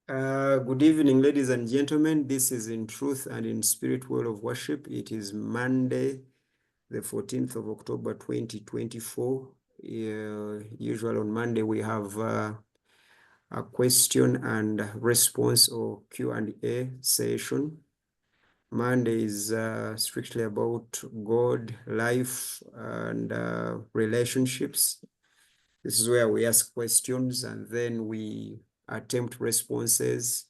Good evening, ladies and gentlemen. This is In Truth and in Spirit World of Worship. It is Monday, the 14th of October, 2024. Usually on Monday, we have a question and response or Q&A session. Monday is strictly about God, life, and relationships. This is where we ask questions and then we attempt responses.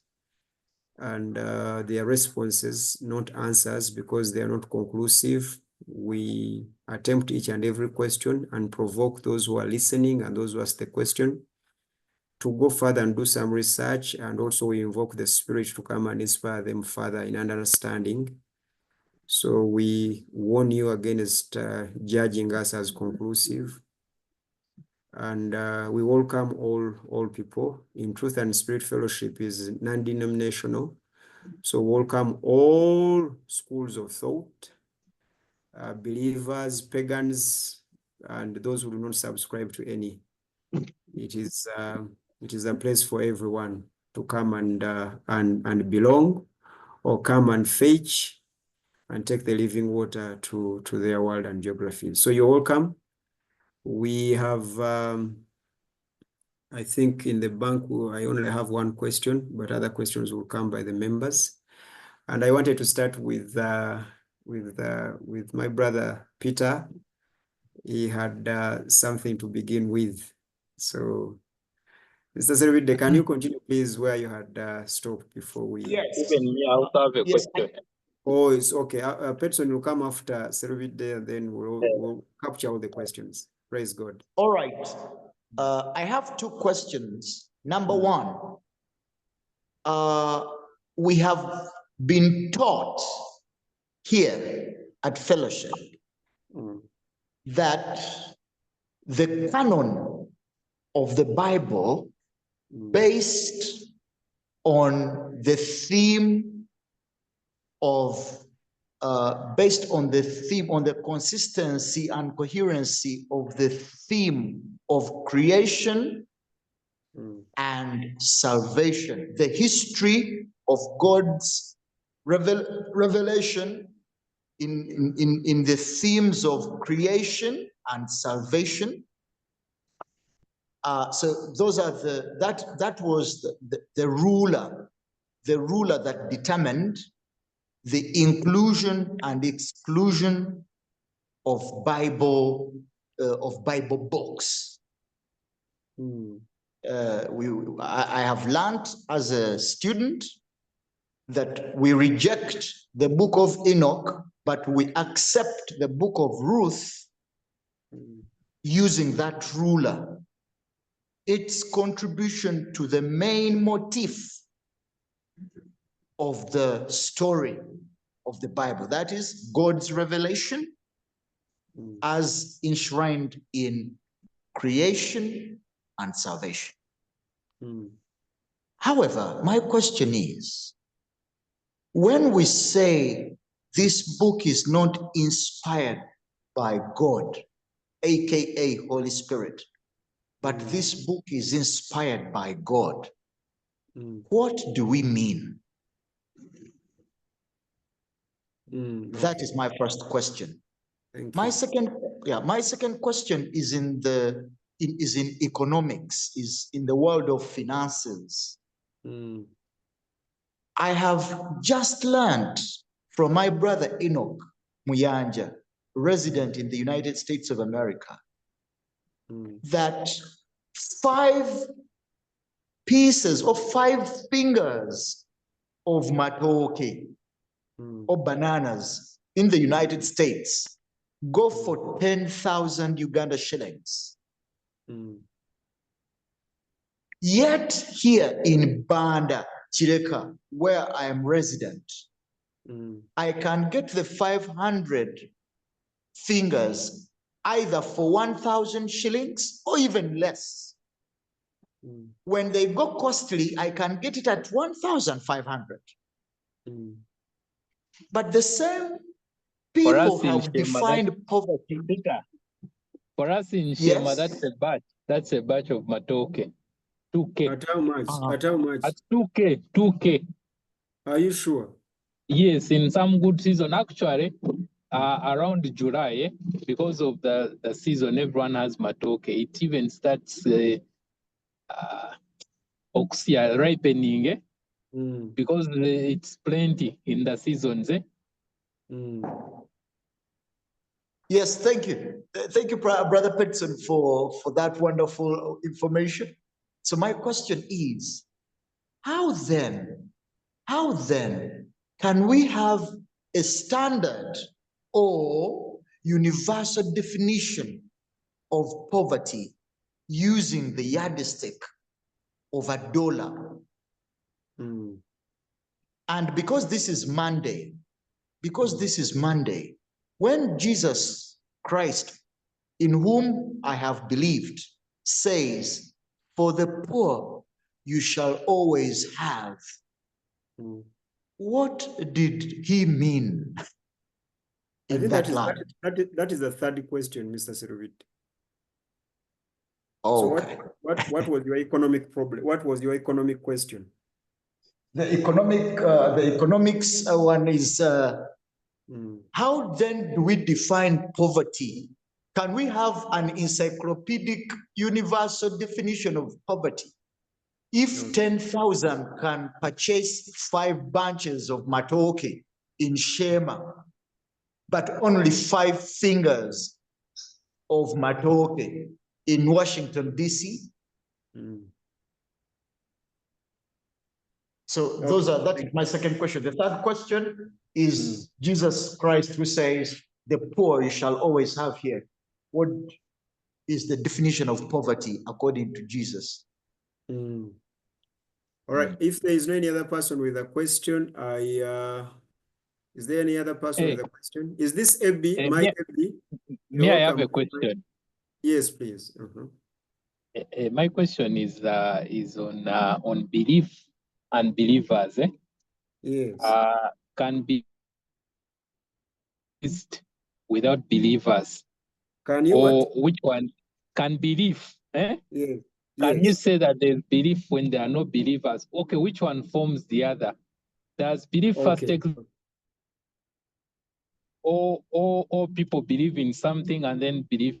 And their responses, not answers, because they are not conclusive. We attempt each and every question and provoke those who are listening and those who ask the question to go further and do some research, and also we invoke the Spirit to come and inspire them further in understanding. So we warn you against judging us as conclusive. And we welcome all people. In Truth and Spirit Fellowship is non-denominational. So welcome all schools of thought, believers, pagans, and those who do not subscribe to any. It is a place for everyone to come and belong, or come and fetch and take the living water to their world and geography. So you're welcome. We have, I think in the bank, I only have one question, but other questions will come by the members. And I wanted to start with my brother Peter. He had something to begin with. So, Mr. Servide, can you continue, please, where you had stopped before we? Yes. Even me, I also have a question. Oh, it's okay. Peterson will come after Servide, and then we'll capture all the questions. Praise God. All right. I have two questions. Number one, we have been taught here at Fellowship that the canon of the Bible, based on the theme of on the consistency and coherency of the theme of creation and salvation, the history of God's revelation in the themes of creation and salvation. So those are that was the ruler that determined the inclusion and exclusion of Bible books. I have learned as a student that we reject the book of Enoch, but we accept the book of Ruth using that ruler. Its contribution to the main motif of the story of the Bible, that is God's revelation as enshrined in creation and salvation. However, my question is, when we say this book is not inspired by God, aka Holy Spirit, but this book is inspired by God, what do we mean? That is my first question. My second question is in economics, is in the world of finances. I have just learned from my brother Enoch Muyanja, resident in the United States of America, that 5 pieces or 5 fingers of matoke or bananas in the United States go for 10,000 Uganda shillings. Yet here in Banda, Chireka, where I am resident, I can get the 500 fingers either for 1,000 shillings or even less. When they go costly, I can get it at 1,500. But the same people have defined poverty. Peter, for us in Shema, yes, that's a batch of matoke. 2K. At how much? At how much? At 2K, 2K. Are you sure? Yes, in some good season, actually, around July, because of the season, everyone has matoke. It even starts oxia ripening, because it's plenty in the seasons. Yes, thank you. Thank you, Brother Peterson, for that wonderful information. So my question is, how then can we have a standard or universal definition of poverty using the yardstick of $1? And because this is Monday, when Jesus Christ, in whom I have believed, says, "For the poor you shall always have," what did he mean in that line? That is the third question, Mr. Serovit. Okay. So what was your economic problem? What was your economic question? The economics one is, how then do we define poverty? Can we have an encyclopedic universal definition of poverty? If 10,000 can purchase 5 bunches of matoke in Shema, but only 5 fingers of matoke in Washington, D.C. So that's my second question. The third question is Jesus Christ, who says, "The poor you shall always have here." What is the definition of poverty according to Jesus? All right. If there is no any other person with a question, is there any other person with a question? Is this Ebby? My Ebby? May I have a question? Yes, please. My question is on belief and believers. Yes. Can be without believers. Can you or what? Which one can believe? Yes. Can you say that there's belief when there are no believers? Okay, which one forms the other? Does belief first take, or people believe in something and then belief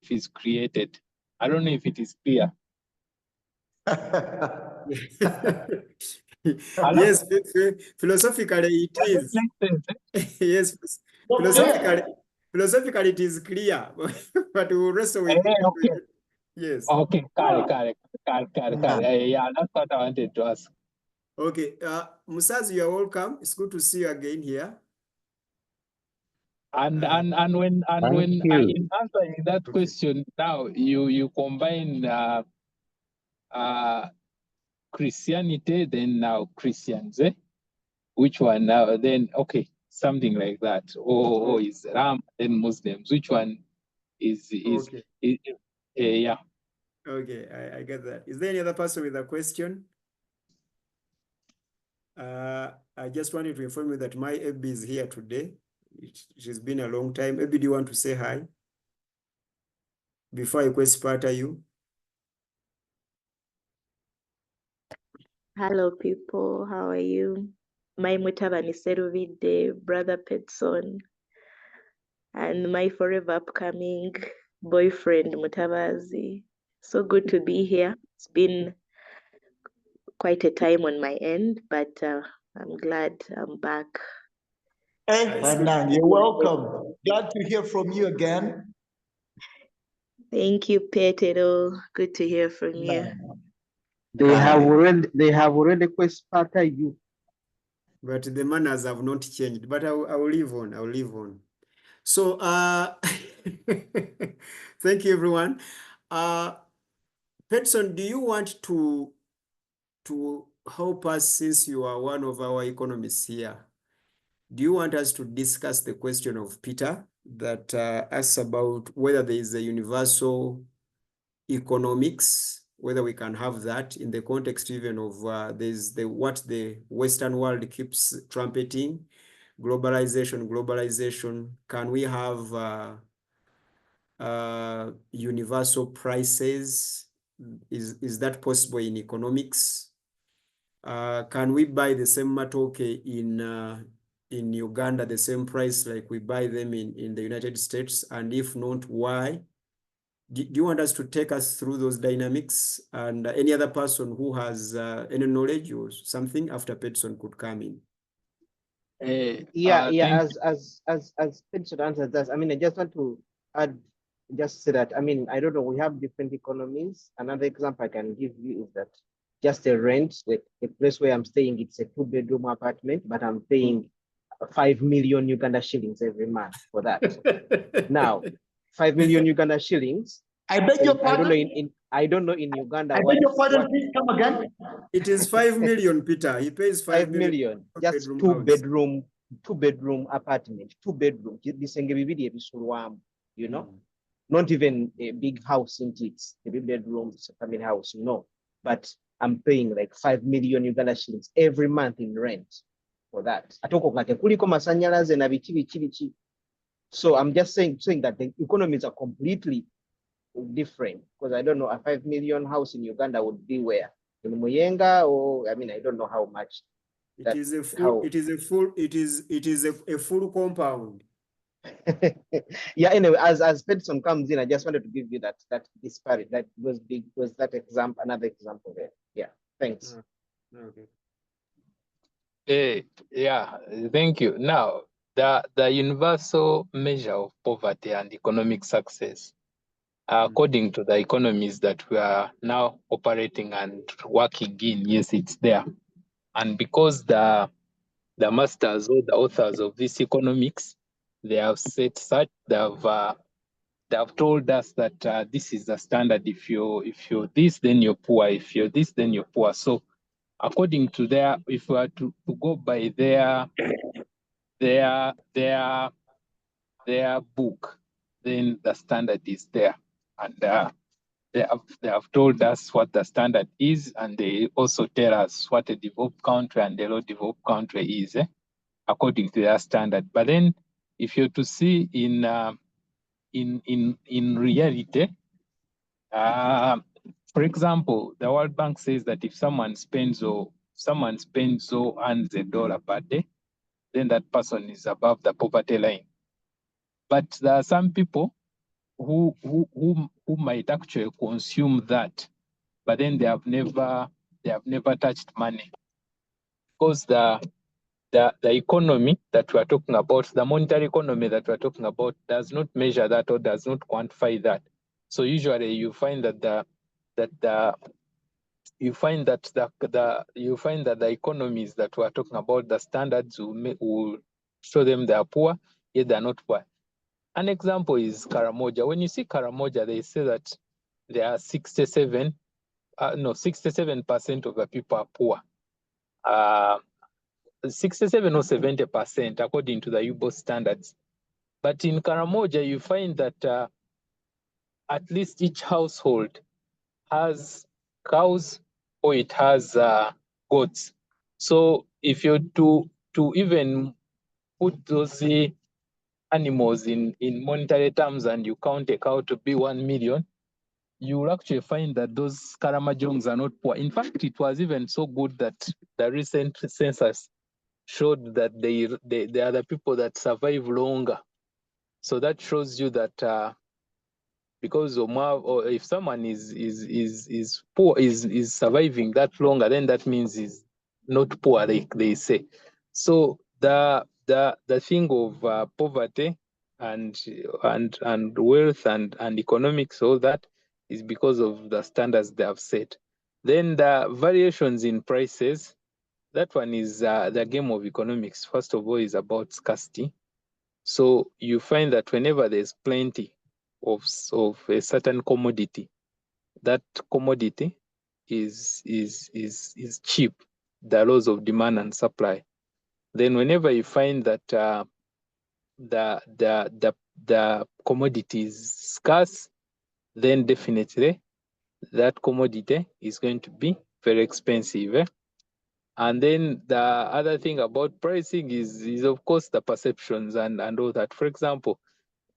is created? I don't know if it is clear. Yes, philosophically it is. Yes, philosophically it is clear, but we will wrestle with it. Okay. Yes. Okay, correct. Yeah, that's what I wanted to ask. Okay, Musazi, you are welcome. It's good to see you again here. And when in answering that question, now you combine Christianity, then now Christians, which one now? Then okay, something like that, or Islam, then Muslims. Which one is yeah? Okay, I get that. Is there any other person with a question? I just wanted to inform you that my FB is here today. She's been a long time. FB, do you want to say hi before I quest you? Hello, people. How are you? My Mutabani Seruvide, Brother Petson, and my forever upcoming boyfriend Mutabazi. So good to be here. It's been quite a time on my end, but I'm glad I'm back. Hey, Hanan, you're welcome. Glad to hear from you again. Thank you, Petero. Good to hear from you. They have already questioned you. But the manners have not changed. But I will leave on. I will leave on. So thank you, everyone. Petson, do you want to help us, since you are one of our economists here? Do you want us to discuss the question of Peter that asks about whether there is a universal economics, whether we can have that in the context even of there's what the Western world keeps trumpeting, globalization. Can we have universal prices is that possible in economics? Can we buy the same matoke in Uganda, the same price like we buy them in the United States? And if not, why? Do you want us to take us through those dynamics? And any other person who has any knowledge or something after Peterson could come in. As Peterson answers that, I mean, I just want to add, just say that, I mean, I don't know, we have different economies. Another example I can give you is that just a rent, like the place where I'm staying, it's a 2-bedroom apartment, but I'm paying 5 million Uganda shillings every month for that. Now, 5 million Uganda shillings. I beg your pardon. I don't know in Uganda. I beg your pardon, please come again. It is 5 million, Peter. He pays 5 million. Just two-bedroom apartment, 2 bedroom. You know, not even a big house in it. 3 bedrooms, a family house, no. But I'm paying like 5 million Uganda shillings every month in rent for that. So I'm just saying that the economies are completely different, because I don't know, a 5 million house in Uganda would be where? In Muyenga, or I mean, I don't know how much. It is a full compound. Yeah, anyway, as Peterson comes in, I just wanted to give you that disparity. That was that example, another example there. Yeah, thanks. Okay. Yeah, thank you. Now, the universal measure of poverty and economic success, according to the economies that we are now operating and working in, yes, it's there. And because the masters or the authors of this economics, they have said such, they have told us that this is the standard. If you're this, then you're poor. If you're this, then you're poor. So according to their, if we are to go by their book, then the standard is there. And they have told us what the standard is, and they also tell us what a developed country and a low developed country is, according to their standard. But then, if you're to see in reality, for example, the World Bank says that if someone spends or earns $1 per day, then that person is above the poverty line. But there are some people who might actually consume that, but then they have never touched money, because the economy that we are talking about, the monetary economy that we are talking about, does not measure that or does not quantify that. So usually you find that the economies that we are talking about, the standards will show them they are poor, yet they are not poor. An example is Karamoja. When you see Karamoja, they say that there are 67% of the people are poor. 67 or 70%, according to the UBO standards. But in Karamoja, you find that at least each household has cows or it has goats. So if you're to even put those animals in monetary terms and you count a cow to be 1 million, you will actually find that those Karamajongs are not poor. In fact, it was even so good that the recent census showed that they are the people that survive longer. So that shows you that because or if someone is poor, is surviving that longer, then that means he's not poor, like they say. So the thing of poverty and wealth and economics, all that is because of the standards they have set. Then the variations in prices, that one is the game of economics. First of all, is about scarcity. So you find that whenever there's plenty of a certain commodity, that commodity is cheap, the laws of demand and supply. Then whenever you find that the commodity is scarce, then definitely that commodity is going to be very expensive. And then the other thing about pricing is of course the perceptions and all that. For example,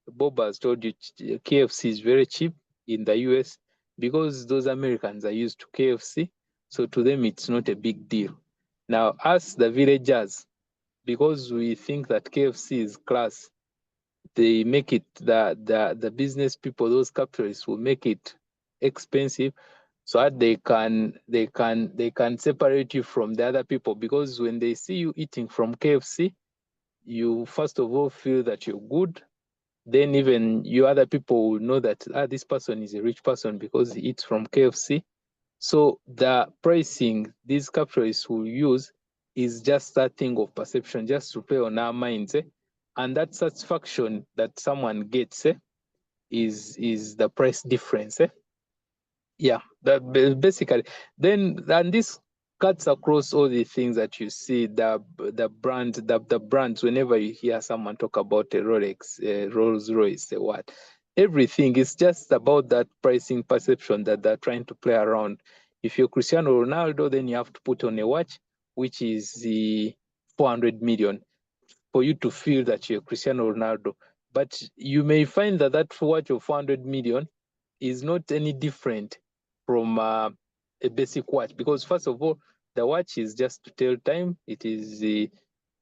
Bob has told you KFC is very cheap in the US. because those Americans are used to KFC, so to them it's not a big deal. Now, us, the villagers, because we think that KFC is class, they make it, the business people, those capitalists will make it expensive so that they can separate you from the other people, because when they see you eating from KFC, you first of all feel that you're good. Then even you other people will know that this person is a rich person because he eats from KFC. So the pricing these capitalists will use is just that thing of perception, just to play on our minds. And that satisfaction that someone gets is the price difference. Yeah, that basically. Then this cuts across all the things that you see, the brands. Whenever you hear someone talk about a Rolex, Rolls Royce, what, everything is just about that pricing perception that they're trying to play around. If you're Cristiano Ronaldo, then you have to put on a watch which is the 400 million for you to feel that you're Cristiano Ronaldo. But you may find that that watch of 400 million is not any different from a basic watch, because first of all, the watch is just to tell time. It is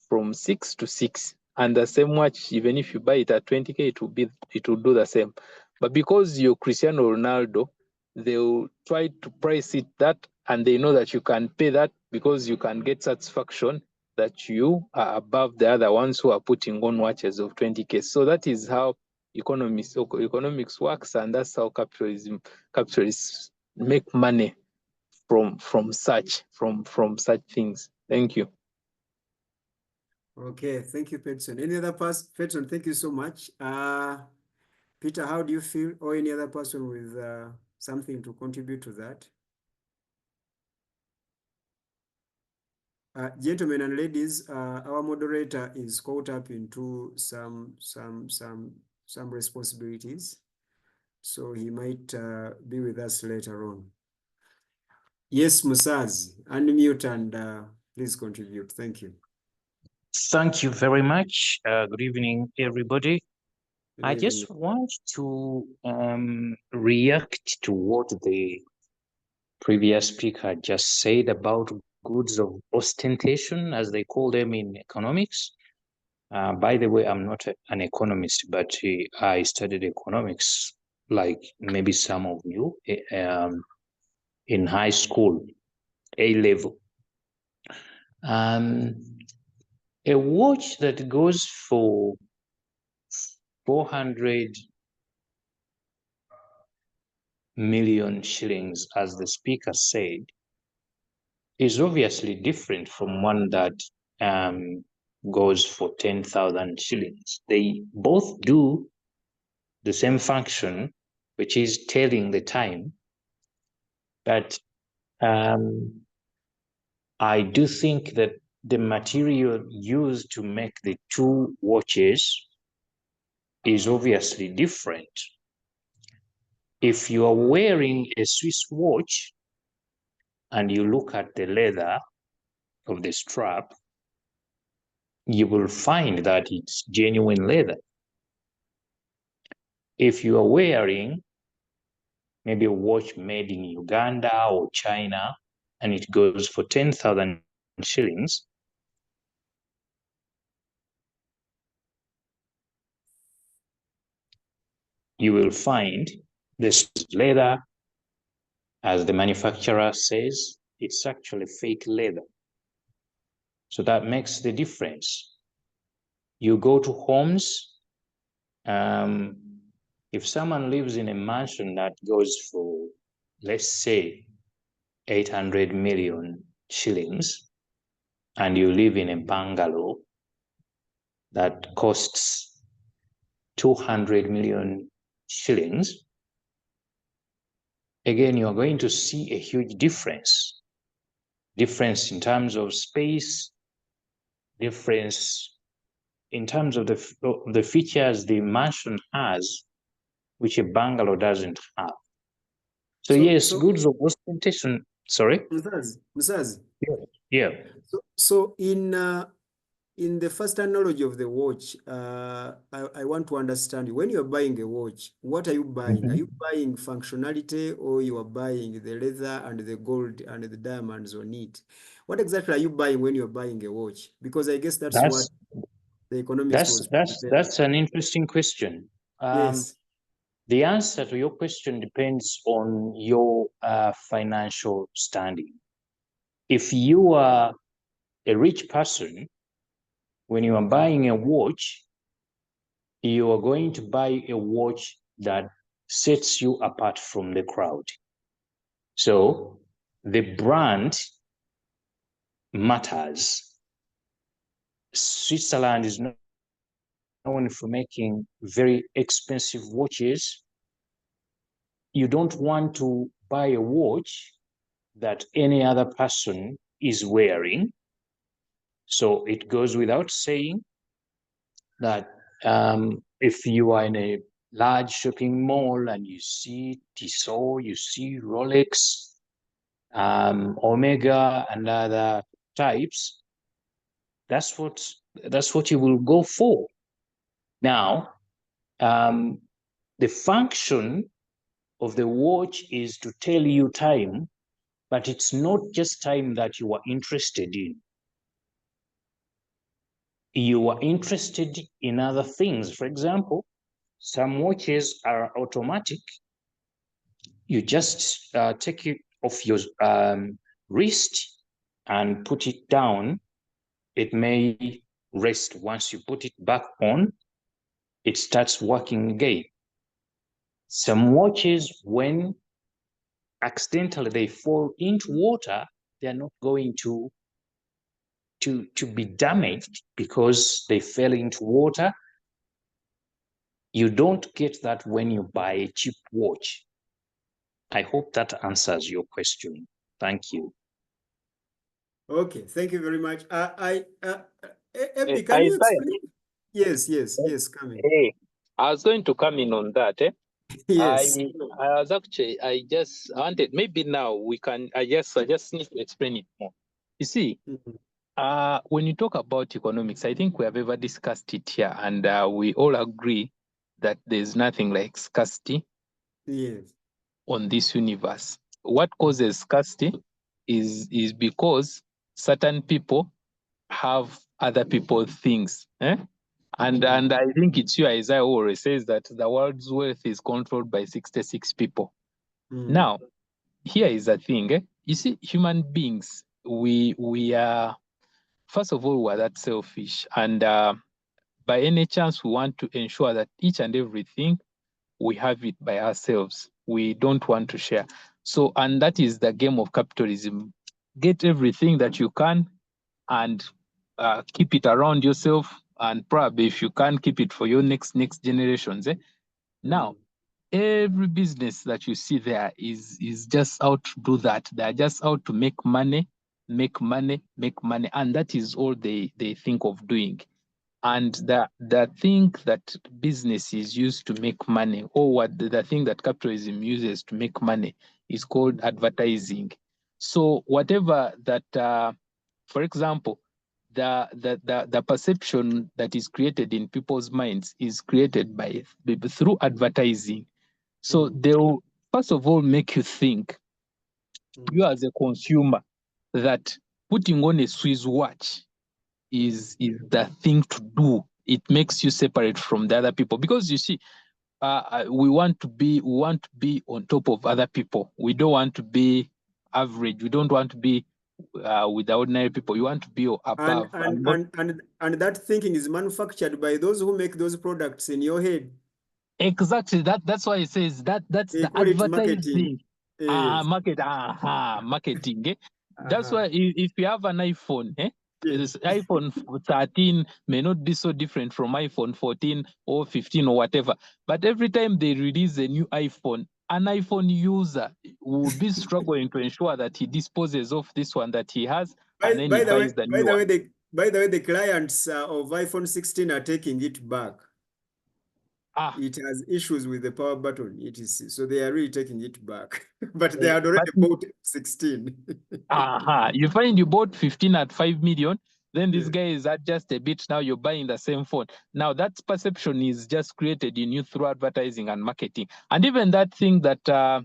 from 6 to 6, and the same watch, even if you buy it at 20K, it will do the same. But because you're Cristiano Ronaldo, they'll try to price it that, and they know that you can pay that because you can get satisfaction that you are above the other ones who are putting on watches of 20K. So that is how economics works, and that's how capitalists make money from such things. Thank you. Okay, thank you, Petson. Any other person? Petson, thank you so much. Peter, how do you feel? Or any other person with something to contribute to that? Gentlemen and ladies, our moderator is caught up into some responsibilities, so he might be with us later on. Yes, Musazi, unmute and please contribute. Thank you. Thank you very much. Good evening, everybody. Good I evening. just want to react to what the previous speaker just said about goods of ostentation, as they call them in economics. By the way, I'm not an economist, but I studied economics, like maybe some of you, in high school, A level. A watch that goes for 400 million shillings, as the speaker said, is obviously different from one that goes for 10,000 shillings. They both do the same function, which is telling the time. But I do think that the material used to make the two watches is obviously different. If you are wearing a Swiss watch and you look at the leather of the strap, you will find that it's genuine leather. If you are wearing maybe a watch made in Uganda or China and it goes for 10,000 shillings, you will find this leather, as the manufacturer says, it's actually fake leather. So that makes the difference. You go to homes, if someone lives in a mansion that goes for, let's say, 800 million shillings, and you live in a bungalow that costs 200 million shillings, again, you're going to see a huge difference. Difference in terms of space, difference in terms of the features the mansion has, which a bungalow doesn't have. So yes, goods of ostentation. Sorry? Musazi. Yeah. So in in the first analogy of the watch, I want to understand, when you're buying a watch, what are you buying? Are you buying functionality, or you are buying the leather and the gold and the diamonds on it? What exactly are you buying when you're buying a watch? Because I guess that's what the economist was preparing. That's an interesting question. Yes. The answer to your question depends on your financial standing. If you are a rich person, when you are buying a watch, you are going to buy a watch that sets you apart from the crowd. So the brand matters. Switzerland is known for making very expensive watches. You don't want to buy a watch that any other person is wearing. So it goes without saying that if you are in a large shopping mall and you see Tissot, you see Rolex, Omega, and other types, that's what you will go for. Now, the function of the watch is to tell you time, but it's not just time that you are interested in. You are interested in other things. For example, some watches are automatic. You just take it off your wrist and put it down. It may rest. Once you put it back on, it starts working again. Some watches, when accidentally they fall into water, they are not going to be damaged because they fell into water. You don't get that when you buy a cheap watch. I hope that answers your question. Thank you. Okay, thank you very much. Epi, Hey, can you Isaiah. explain? Yes, coming. Hey, I was going to come in on that. Yes. I was actually, I wanted, maybe now we can, I just need to explain it more. You see, when you talk about economics, I think we have ever discussed it here, and we all agree that there's nothing like scarcity on this universe. What causes scarcity is because certain people have other people's things. And I think it's you, Isaiah, who always says that the world's wealth is controlled by 66 people. Now, here is the thing. You see, human beings, we are, first of all, we're that selfish. And by any chance, we want to ensure that each and everything, we have it by ourselves. We don't want to share. So, and that is the game of capitalism. Get everything that you can and keep it around yourself, and probably if you can, keep it for your next generations. Now, every business that you see there is just out to do that. They're just out to make money, and that is all they think of doing. And the thing that business is used to make money, or what the thing that capitalism uses to make money, is called advertising. So whatever that, for example, the perception that is created in people's minds is created through advertising. So they'll first of all make you think, you as a consumer, that putting on a Swiss watch is the thing to do. It makes you separate from the other people, because you see, we want to be on top of other people. We don't want to be average. We don't want to be with the ordinary people. You want to be above. And that thinking is manufactured by those who make those products in your head. Exactly. That's why it says that's they the advertising. Marketing. That's why if you have an iPhone, this iPhone 13 may not be so different from iPhone 14 or 15 or whatever. But every time they release a new iPhone, an iPhone user will be struggling to ensure that he disposes of this one that he has, and then he buys the new one. By the way, the clients of iPhone 16 are taking it back. It has issues with the power button, etc. So they are really taking it back. But they had already bought 16. You find you bought 15 at 5 million. Then these guys adjust a bit. Now you're buying the same phone. Now that perception is just created in you through advertising and marketing. And even that thing that how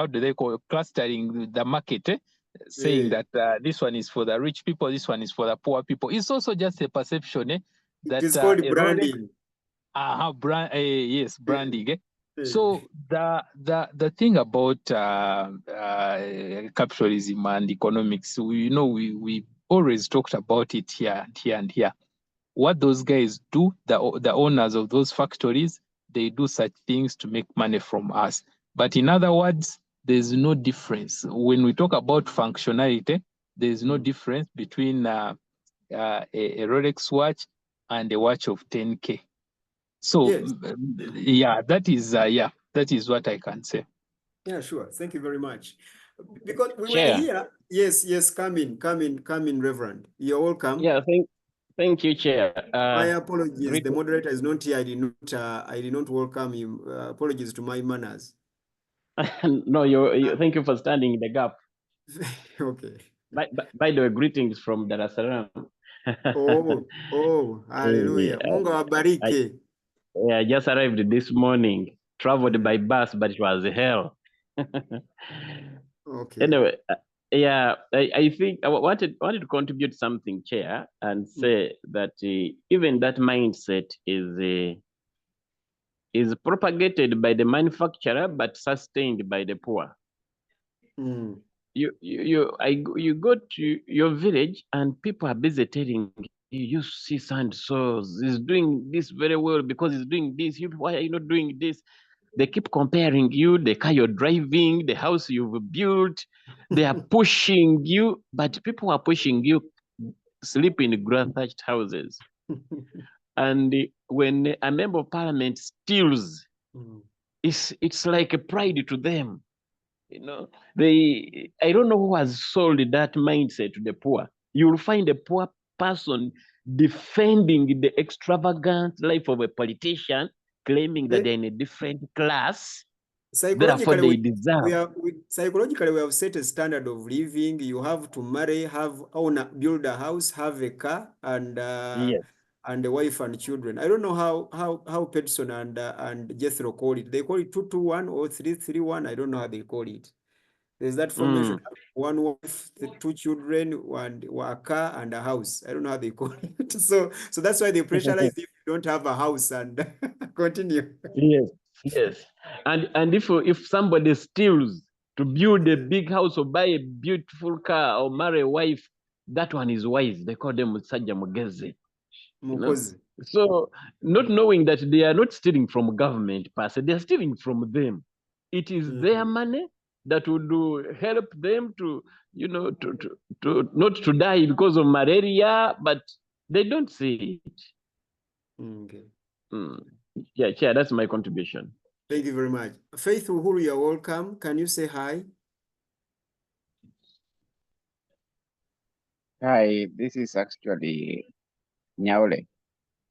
do they call it? Clustering the market, saying that this one is for the rich people, this one is for the poor people. It's also just a perception, that it is called branding. Yes, branding. So the thing about capitalism and economics, we always talked about it here and here. What those guys do, the owners of those factories, they do such things to make money from us. But in other words, there's no difference. When we talk about functionality, there's no difference between a Rolex watch and a watch of 10K. So that is what I can say. Yeah, sure. Thank you very much. Because we were here. Yes, come in, Reverend. You're welcome. Yeah, thank you, Chair. My apologies. The moderator is not here. I did not welcome him. Apologies to my manners. No, thank you for standing in the gap. Okay. By the way, greetings from Dar es Salaam. Hallelujah. Mungu awabariki. I just arrived this morning, traveled by bus, but it was hell. Okay. Anyway, I think I wanted to contribute something, Chair, and say that even that mindset is propagated by the manufacturer, but sustained by the poor. You go to your village and people are busy telling you see so is doing this very well because he's doing this. Why are you not doing this? They keep comparing you, the car you're driving, the house you've built. They are pushing you, but people are pushing you sleep in grass-thatched houses. And when a member of parliament steals, it's like a pride to them. I don't know who has sold that mindset to the poor. You'll find a poor person defending the extravagant life of a politician, claiming that they're in a different class. Therefore, they deserve. Psychologically, we have set a standard of living. You have to marry, build a house, have a car, and a wife and children. I don't know how Peterson and Jethro call it. They call it 221 or 331. I don't know how they call it. There's that formation: one wife, 2 children, a car, and a house. I don't know how they call it. So that's why they pressurize if you don't have a house and continue. Yes. And if somebody steals to build a big house or buy a beautiful car or marry a wife, that one is wise. They call them Sajja Mugeze. So not knowing that they are not stealing from government per se, they are stealing from them. It is their money that would help them to not to die because of malaria, but they don't see it. Yeah, Chair, that's my contribution. Thank you very much. Faith Uhuru, you're welcome. Can you say hi? Hi, this is actually Nyaole.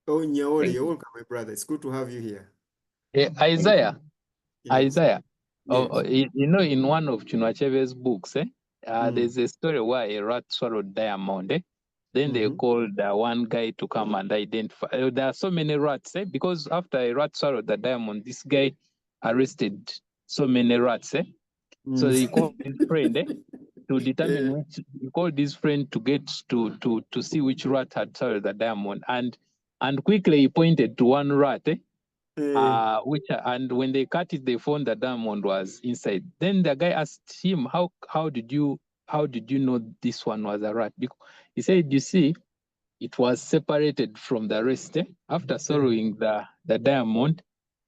Oh, Nyaole, you're welcome, my brother. It's good to have you here. Isaiah. Yes. Isaiah. Yes. In one of Chinua Achebe's books, there's a story where a rat swallowed diamond. Then they called one guy to come and identify. There are so many rats, because after a rat swallowed the diamond, this guy arrested so many rats. So he called his friend to determine which. He called his friend to get to see which rat had swallowed the diamond, and quickly he pointed to one rat. And when they cut it, they found the diamond was inside. Then the guy asked him, how did you know this one was a rat? Because he said, you see, it was separated from the rest. After swallowing the diamond,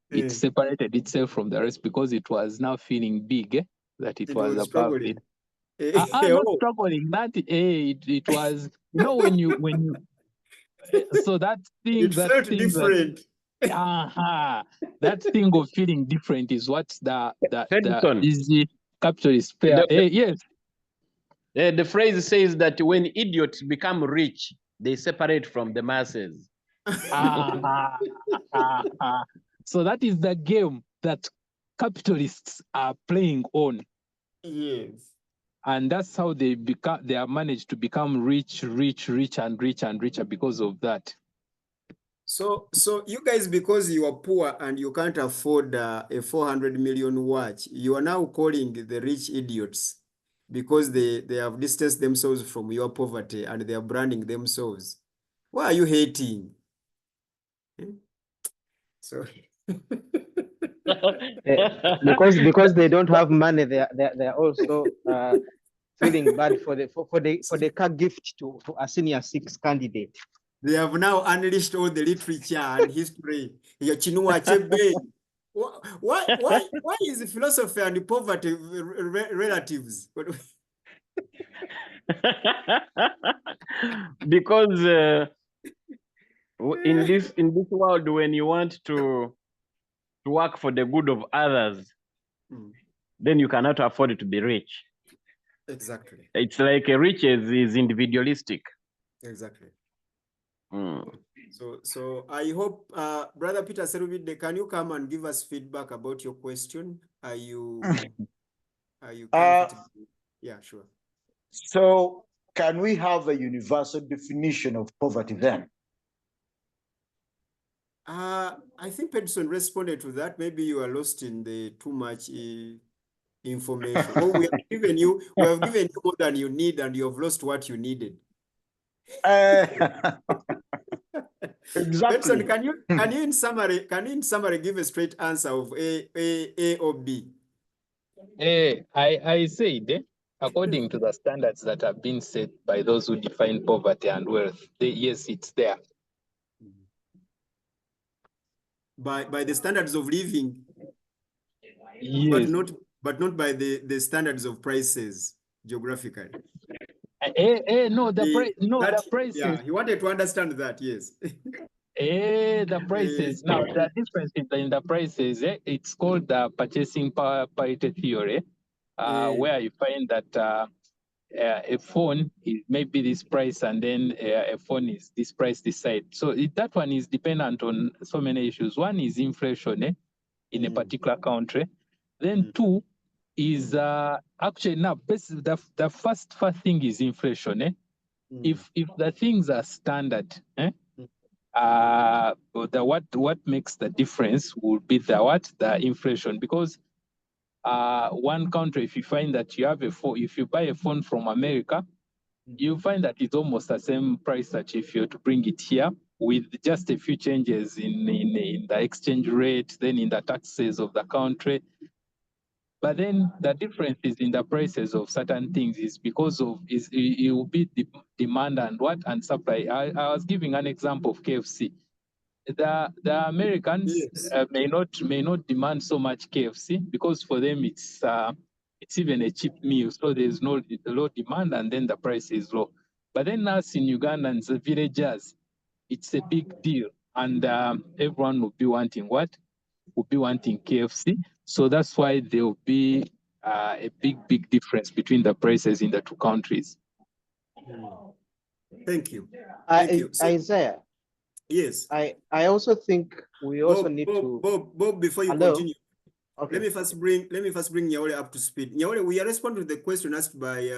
it separated itself from the rest because it was now feeling big, that it was above it. Not struggling. That it was, when you so that thing it felt different. That thing of feeling different is what the easy capitalist pair. Yes. The phrase says that when idiots become rich, they separate from the masses. So that is the game that capitalists are playing on. Yes. And that's how they have managed to become rich and richer because of that. So you guys, because you are poor and you can't afford a 400 million watch, you are now calling the rich idiots because they have distanced themselves from your poverty and they are branding themselves. Why are you hating? So because they don't have money, they're also feeling bad for the car gift to a senior 6 candidate. they have now unleashed all the literature and history. Chinua Achebe. Why is philosophy and poverty relatives? Because in this world, when you want to work for the good of others, then you cannot afford to be rich. Exactly. It's like riches is individualistic. Exactly. So I hope, Brother Peter Serubide, can you come and give us feedback about your question? Are you comfortable? Yeah, sure. So can we have a universal definition of poverty then? I think Pedson responded to that. Maybe you are lost in the too much information. Well, we have given you more than you need, and you have lost what you needed. Exactly. Pedson, can you in summary give a straight answer of A or B? I said, according to the standards that have been set by those who define poverty and wealth, yes, it's there. By the standards of living, yes, but not by the standards of prices geographically. No, the prices. Yeah, he wanted to understand that. Yes. The prices. Now, the difference in the prices, it's called the purchasing power parity theory, where you find that a phone is maybe this price, and then a phone is this price this side. So that one is dependent on so many issues. One is inflation in a particular country. Then two is actually now the first thing is inflation. If the things are standard, what makes the difference will be the inflation, because one country, if you find that you have a phone, if you buy a phone from America, you find that it's almost the same price that if you're to bring it here, with just a few changes in the exchange rate, then in the taxes of the country. But then the difference is in the prices of certain things is because of it will be demand and supply. I was giving an example of KFC. The Americans may not demand so much KFC because for them it's even a cheap meal, so there's no low demand and then the price is low. But then us in Uganda and the villagers, it's a big deal, and everyone will be wanting what? Will be wanting KFC. So that's why there will be a big difference between the prices in the two countries. Thank you. Thank you. So, Isaiah. Yes. I also think we also need to. Bob, before you continue, okay. Let me first bring Nyaole up to speed. Nyaole, we are responding to the question asked by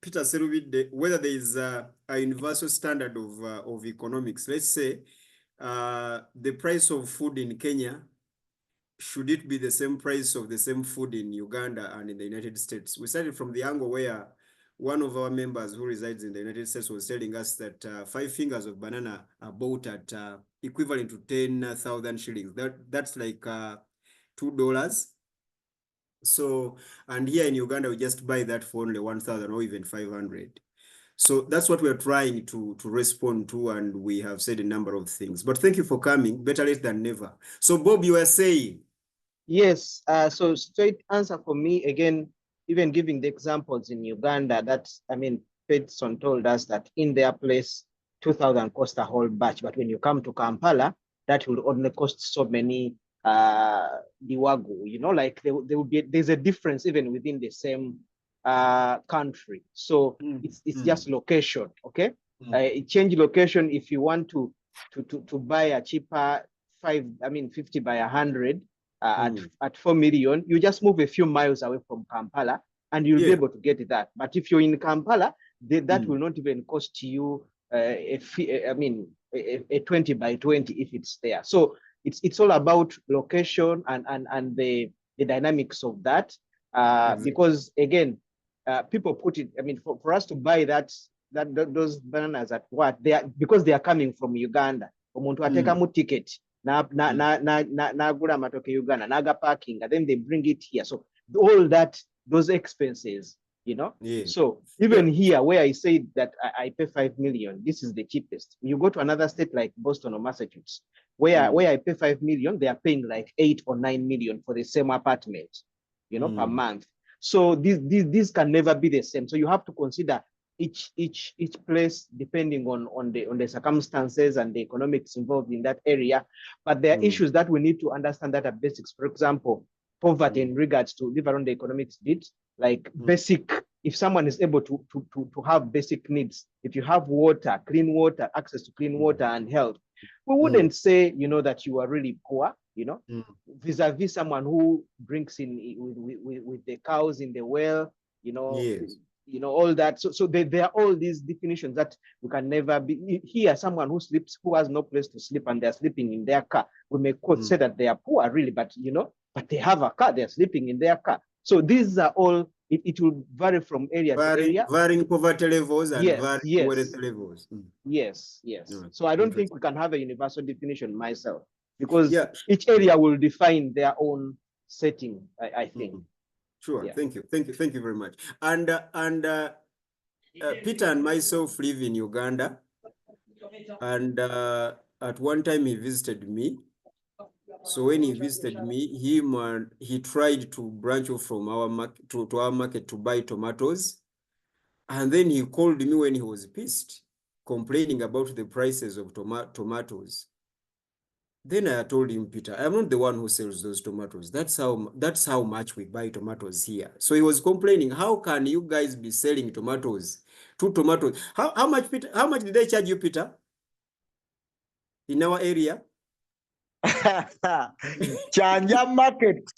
Peter Serubide, whether there is a universal standard of economics. Let's say the price of food in Kenya, should it be the same price of the same food in Uganda and in the United States? We started from the angle where one of our members who resides in the United States was telling us that 5 fingers of banana are bought at equivalent to 10,000 shillings. That's like $2. So, and here in Uganda, we just buy that for only 1,000 or even 500. So that's what we're trying to respond to, and we have said a number of things. But thank you for coming. Better late than never. So, Bob, you were saying? Yes. So straight answer for me, again, even giving the examples in Uganda, that's, I mean, Pedson told us that in their place, 2,000 cost a whole batch. But when you come to Kampala, that will only cost so many Diwagu, you know, like there will be, there's a difference even within the same country. So it's just location, okay? Change location if you want to buy a cheaper 50 by 100 at 4 million, you just move a few miles away from Kampala and you'll be able to get that. But if you're in Kampala, that will not even cost you a 20 by 20 if it's there. So it's all about location and the dynamics of that. Because again, people put it, I mean, for us to buy those bananas at what they are, because they are coming from Uganda. Omuntu atekamu ticket nagula matoke Uganda naga parking, and then they bring it here. So all those expenses, you know. So even here where I said that I pay 5 million, this is the cheapest. You go to another state like Boston or Massachusetts, where I pay 5 million, they are paying like 8 or 9 million for the same apartment, you know, per month. So these can never be the same. So you have to consider each place depending on the circumstances and the economics involved in that area. But there are issues that we need to understand that are basics. For example, poverty in regards to live around the economics bit, like basic, if someone is able to have basic needs, if you have water, clean water, access to clean water and health, we wouldn't say, you know, that you are really poor, you know, vis-a-vis someone who drinks with the cows in the well, you know, you know, all that. So there are all these definitions that we can never be. Here, someone who sleeps, who has no place to sleep and they're sleeping in their car, we may quote say that they are poor really, but you know, but they have a car, they're sleeping in their car. So these are all, it will vary from area to area. Varying poverty levels and varying wealth levels. Yes. So I don't think we can have a universal definition myself, because each area will define their own setting, I think. Sure. Thank you very much. And Peter and myself live in Uganda, and at one time he visited me. So when he visited me, he tried to branch off from our market to our market to buy tomatoes, and then he called me when he was pissed, complaining about the prices of tomatoes. Then I told him, Peter, I'm not the one who sells those tomatoes. That's how much we buy tomatoes here. So he was complaining, how can you guys be selling tomatoes? 2 tomatoes. How much, Peter? How much did they charge you, Peter? In our area? Chanja market,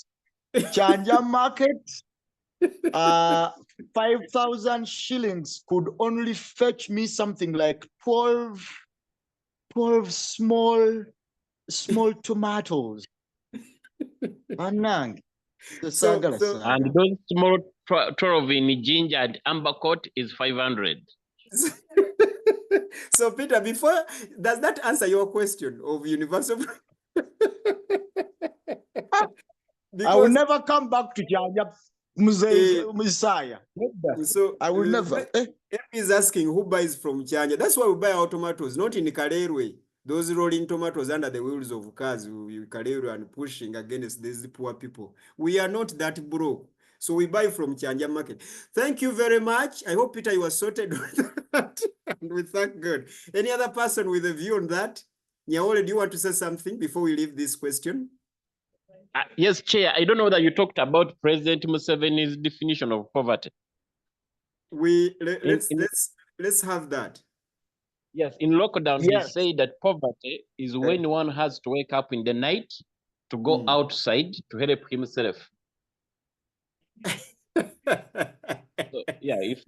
5,000 shillings could only fetch me something like 12 small tomatoes. And those small 12 in ginger and ambercoat is 500. So Peter, does that answer your question of universal? I will never come back to Janja Messiah. So I will never. He's asking who buys from Chanja. That's why we buy our tomatoes, not in Kalerwe. Those rolling tomatoes under the wheels of cars, Kalerwe and pushing against these poor people. We are not that broke. So we buy from Chanja market. Thank you very much. I hope, Peter, you are sorted with that. And we thank God. Any other person with a view on that? Nyaole, do you want to say something before we leave this question? Yes, Chair. I don't know that you talked about President Museveni's definition of poverty. Let's have that. Yes, in lockdown, he said that poverty is when one has to wake up in the night to go outside to help himself. So, yeah, if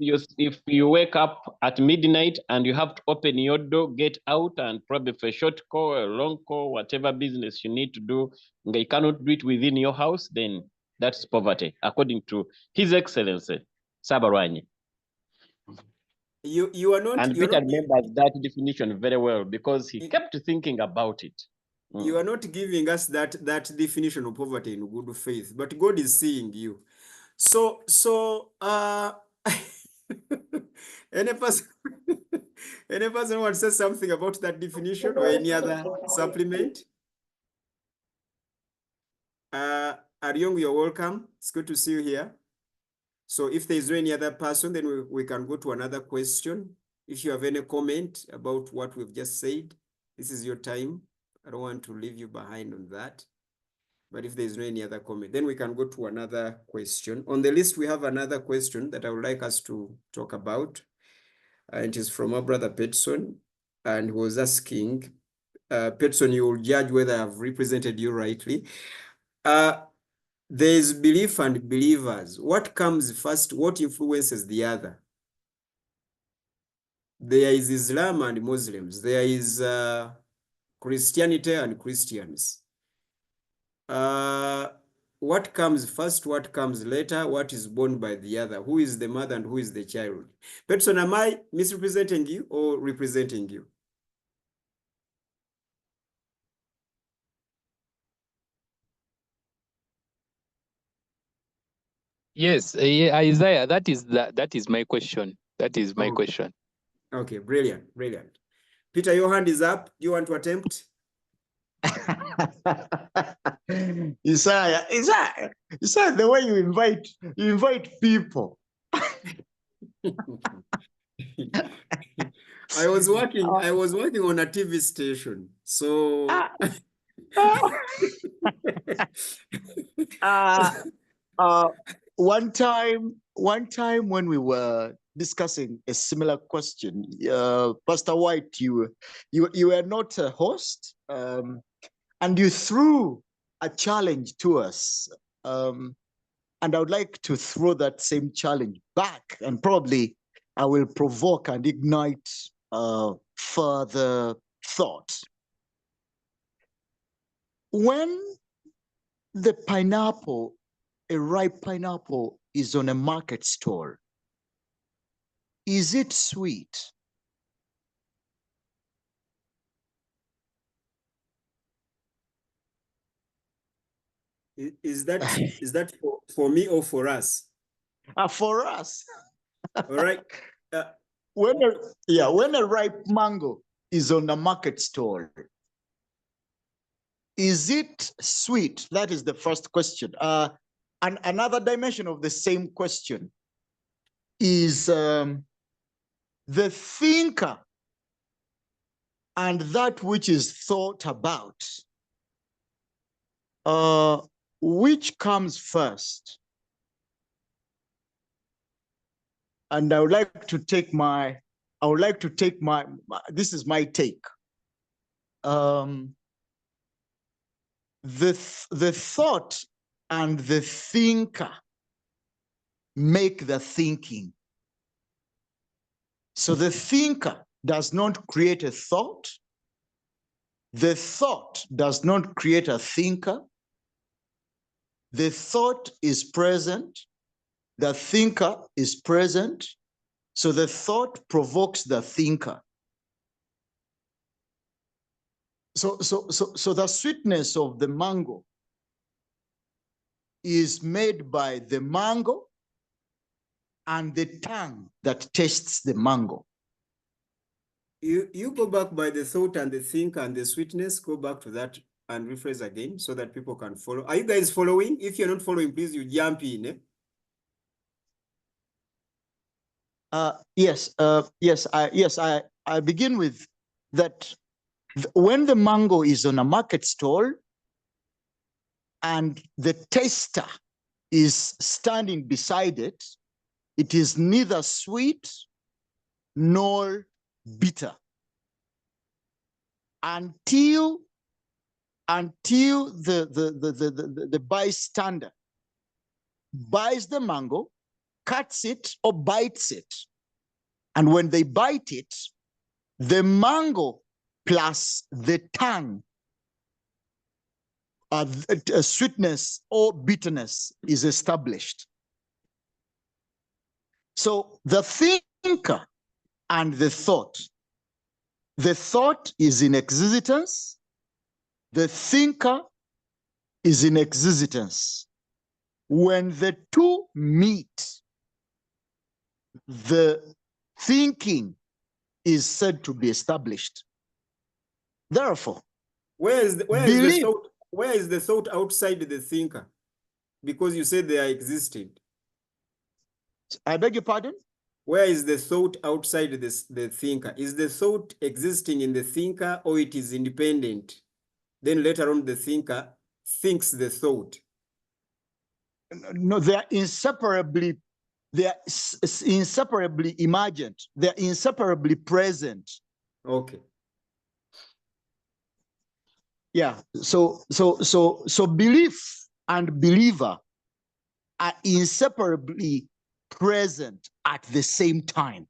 you wake up at midnight and you have to open your door, get out, and probably for a short call, a long call, whatever business you need to do, and you cannot do it within your house, then that's poverty, according to His Excellency Sabarwanye. You are not. And Peter remembers that definition very well because he kept thinking about it. You are not giving us that definition of poverty in good faith, but God is seeing you. So any person want to say something about that definition or any other supplement? Aryong, you're welcome. It's good to see you here. So if there is no any other person, then we can go to another question. If you have any comment about what we've just said, this is your time. I don't want to leave you behind on that. But if there is no any other comment, then we can go to another question. On the list, we have another question that I would like us to talk about. It is from our brother Petson, and he was asking, Petson, you will judge whether I've represented you rightly. There is belief and believers. What comes first? What influences the other? There is Islam and Muslims. There is Christianity and Christians. What comes first? What comes later? What is born by the other? Who is the mother and who is the child? Petson, am I misrepresenting you or representing you? Yes, Isaiah, that is my question. That is my question. Okay, brilliant, brilliant. Peter, your hand is up. Do you want to attempt? Isaiah, the way you invite people. I was working on a TV station. So one time when we were discussing a similar question, Pastor White, you were not a host, and you threw a challenge to us. And I would like to throw that same challenge back, and probably I will provoke and ignite further thought. When the pineapple, a ripe pineapple, is on a market stall, is it sweet? is that for me or for us? For us. All right. When a ripe mango is on a market stall, is it sweet? That is the first question. And another dimension of the same question is the thinker and that which is thought about. Which comes first? And I would like to take my, this is my take. The thought and the thinker make the thinking. So the thinker does not create a thought. The thought does not create a thinker. The thought is present. The thinker is present. So the thought provokes the thinker. So the sweetness of the mango is made by the mango and the tongue that tastes the mango. You go back by the thought and the thinker and the sweetness. Go back to that and rephrase again so that people can follow. Are you guys following? If you're not following, please you jump in. Yes. I begin with that. When the mango is on a market stall and the taster is standing beside it, it is neither sweet nor bitter until the bystander buys the mango, cuts it or bites it. And when they bite it, the mango plus the tongue, sweetness or bitterness is established. So the thinker and the thought is in existence, the thinker is in existence. When the two meet, the thinking is said to be established. Therefore, where is the thought outside the thinker? Because you said they are existing. I beg your pardon? Where is the thought outside the thinker? Is the thought existing in the thinker or it is independent? Then later on the thinker thinks the thought. No, they are inseparably emergent. They are inseparably present. Okay. Yeah. So belief and believer are inseparably present at the same time.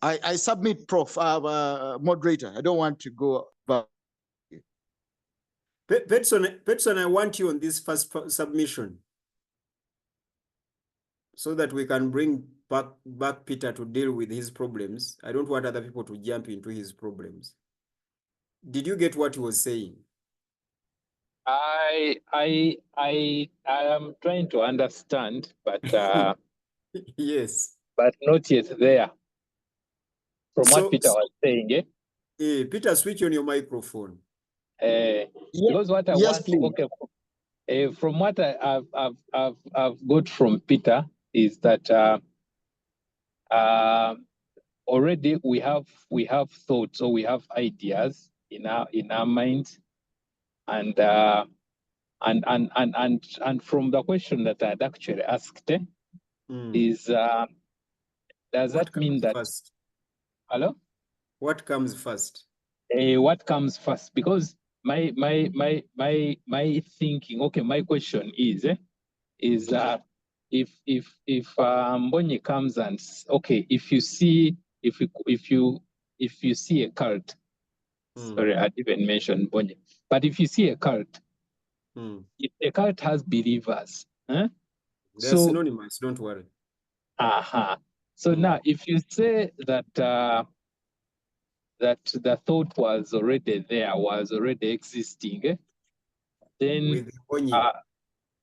I submit, Prof, moderator. I don't want to go back. Petson, I want you on this first submission so that we can bring back Peter to deal with his problems. I don't want other people to jump into his problems. Did you get what he was saying? I am trying to understand, but yes, but not yet there. From so, what Peter was saying, Peter, switch on your microphone. Because what I yes, want, please. okay, from what I've got from Peter is that already we have thoughts, or we have ideas in our minds, and from the question that I had actually asked is does What that mean that first? Hello? What comes first? What comes first? Because my thinking, okay, my question is if Mbonyi comes and okay, if you see a cult, sorry, I didn't mention Mbonyi, but if you see a cult, if a cult has believers, they're synonymous, don't worry. So now if you say that that the thought was already there, was already existing, then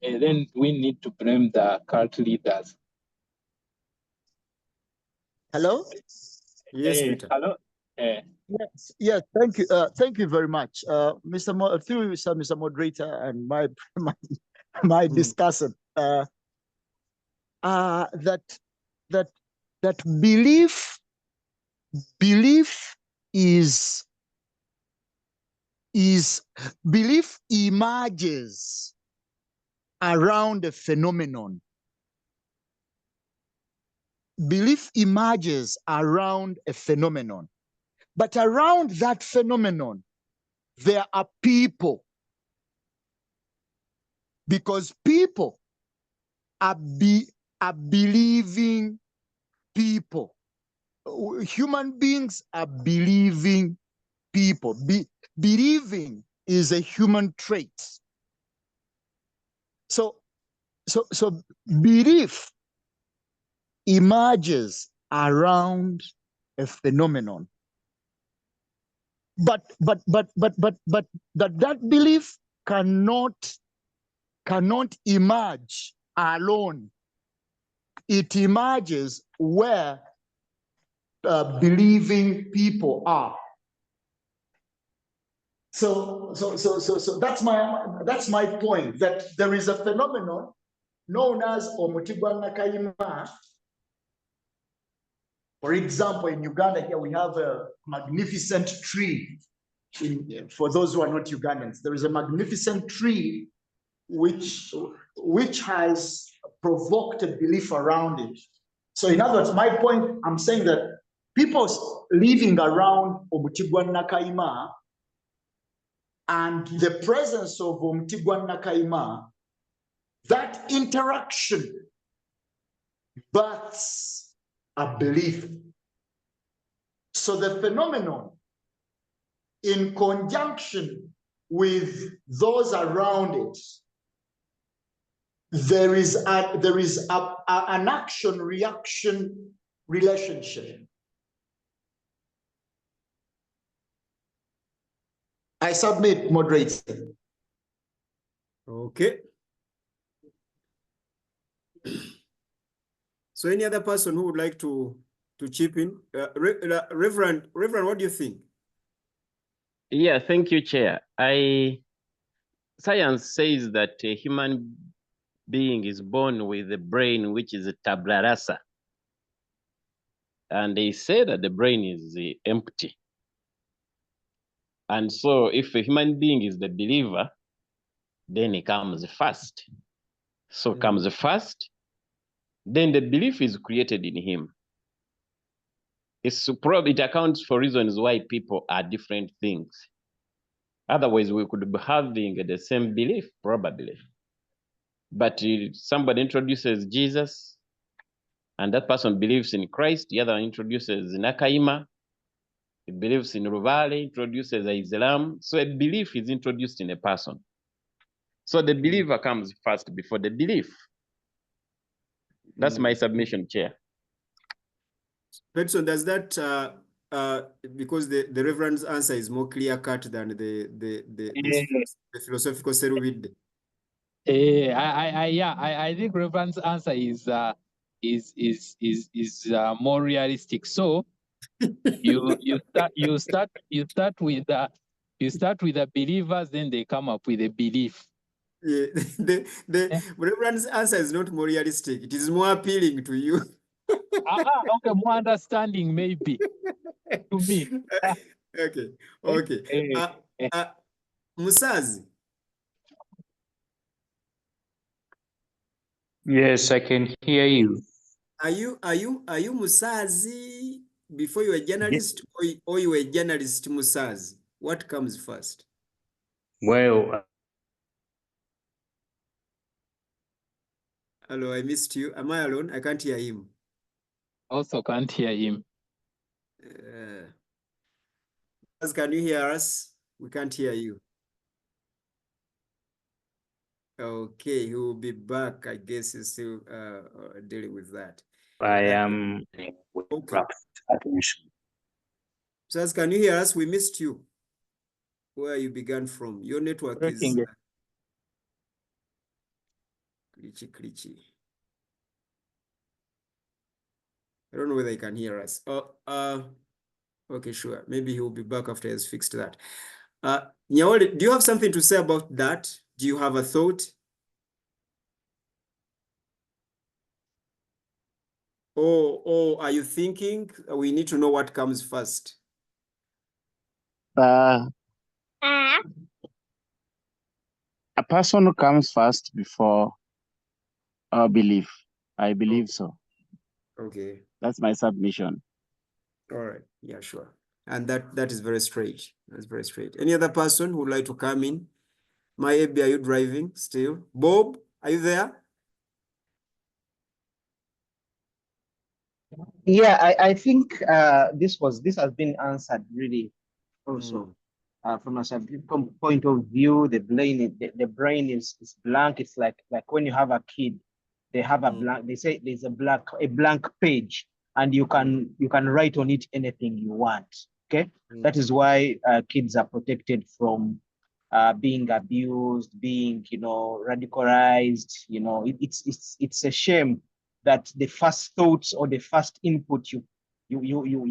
then we need to blame the cult leaders. Hello? Yes, Peter. Hello? Yes, thank you very much. Mr. Mr. Moderator and my discussant, that belief belief emerges around a phenomenon. Belief emerges around a phenomenon. But around that phenomenon, there are people. Because people are believing people. Human beings are believing people. Believing is a human trait. So belief emerges around a phenomenon. But that belief cannot emerge alone. It emerges where believing people are. So that's my point, that there is a phenomenon known as Omutigwa Nakayima. For example, in Uganda here we have a magnificent tree. For those who are not Ugandans, there is a magnificent tree which has provoked a belief around it. So in other words, my point, I'm saying that people living around Omutigwa Nakayima and the presence of Omutigwa Nakayima, that interaction births a belief. So the phenomenon, in conjunction with those around it, there is an action-reaction relationship. I submit, moderator. Okay. So any other person who would like to chip in? Reverend, what do you think? Yeah, thank you, Chair. Science says that a human being is born with a brain which is a tabula rasa. And they say that the brain is empty. And so if a human being is the believer, then he comes first. So comes first, then the belief is created in him. It accounts for reasons why people are different things. Otherwise, we could be having the same belief, probably. But somebody introduces Jesus, and that person believes in Christ. The other introduces Nakaima. He believes in Ruvale, introduces Islam. So a belief is introduced in a person. So the believer comes first before the belief. That's my submission, Chair. Petson, does that because the Reverend's answer is more clear cut than the philosophical Seruvide? I think Reverend's answer is more realistic. So you start with the believers, then they come up with a belief. Yeah, the Reverend's answer is not more realistic. It is more appealing to you. Okay, more understanding maybe to me. Okay. Musazi. Yes, I can hear you. Are you Musazi before you were a journalist, or you were a journalist Musazi? What comes first? Well, hello, I missed you. Am I alone? I can't hear him. Also can't hear him. Can you hear us? We can't hear you. Okay, he will be back. I guess he's still dealing with that. I am okay. Attention. So, can you hear us? We missed you. Where you began from? Your network is glitchy. I don't know whether he can hear us. Okay, sure. Maybe he will be back after he has fixed that. Nyawole, do you have something to say about that? Do you have a thought? Or are you thinking we need to know what comes first? A person comes first before our belief. I believe so. Okay. That's my submission. All right. Yeah, sure. And that is very straight. That's very straight. Any other person who would like to come in? Maybe, are you driving still? Bob, are you there? Yeah, I think this has been answered really also. From a scientific point of view, the brain is blank. It's like when you have a kid, they have a blank. They say there's a blank page, and you can write on it anything you want. Okay, that is why kids are protected from being abused, being radicalized. It's a shame that the first thoughts or the first input you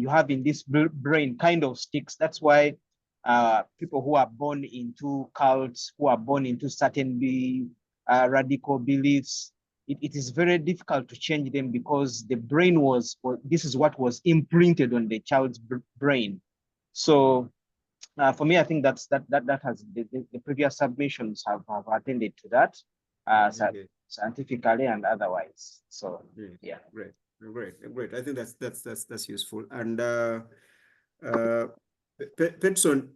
have in this brain kind of sticks. That's why people who are born into cults, who are born into certain radical beliefs, it is very difficult to change them, because the brain this is what was imprinted on the child's brain. So for me, I think that has the previous submissions have attended to that, scientifically and otherwise. So yeah, great. I think that's useful. And Petson,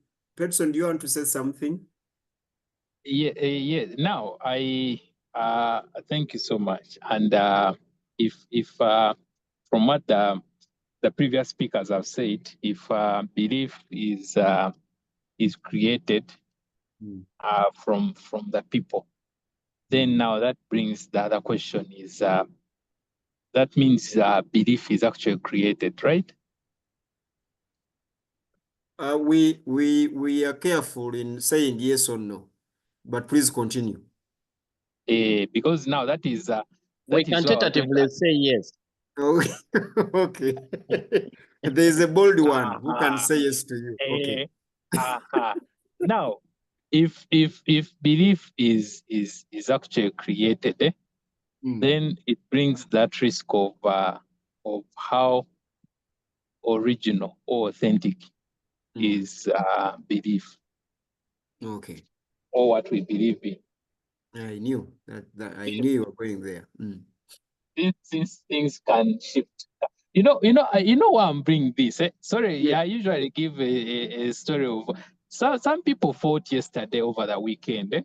do you want to say something? Yeah. Now I thank you so much. And if from what the previous speakers have said, if belief is created from the people, then now that brings the other question is that means belief is actually created, right? We are careful in saying yes or no, but please continue. Because now that is we can tentatively say yes. Okay. There is a bold one who can say yes to you. Okay. Now, if belief is actually created, then it brings that risk of how original or authentic is belief. Okay. Or what we believe in. I knew that I knew you were going there. Since things can shift. You know why I'm bringing this. Sorry, I usually give a story of So some people fought yesterday over the weekend, and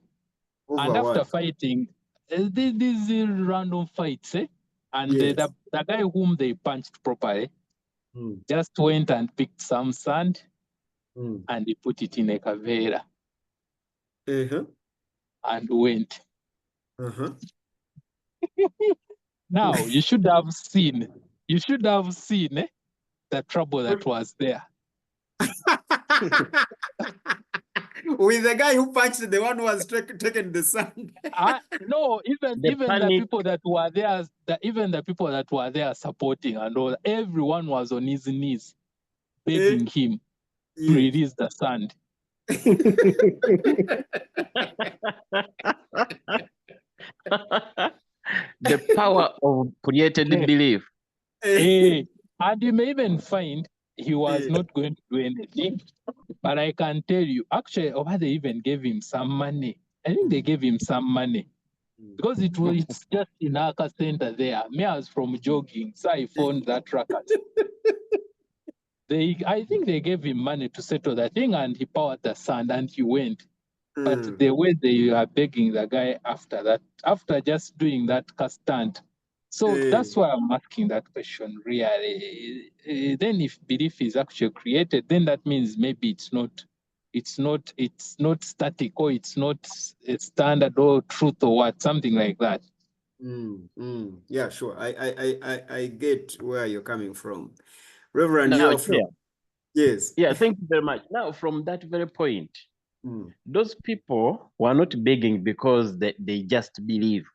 after what? fighting, these random fights, and Yes. the guy whom they punched properly just went and picked some sand and he put it in a cavera and went. Now you should have seen the trouble that was there. With the guy who punched the one who was taken the sand. No, even the people that were there, even the people that were there supporting and all, everyone was on his knees begging him to release the sand. The power of created belief. And you may even find he was not going to do anything. But I can tell you, actually, they even gave him some money. I think they gave him some money. Because it's just in Aka Center there. Me, I was from jogging, so I found that record. I think they gave him money to settle the thing, and he powered the sand and he went. But the way they are begging the guy after that, after just doing that stunt. So that's why I'm asking that question, really. Then if belief is actually created, then that means maybe it's not static, or it's not a standard or truth or what, something like that. Yeah, sure. I get where you're coming from. Reverend, Now, you're from. Yes. Yeah, thank you very much. Now, from that very point, those people were not begging because they just believe.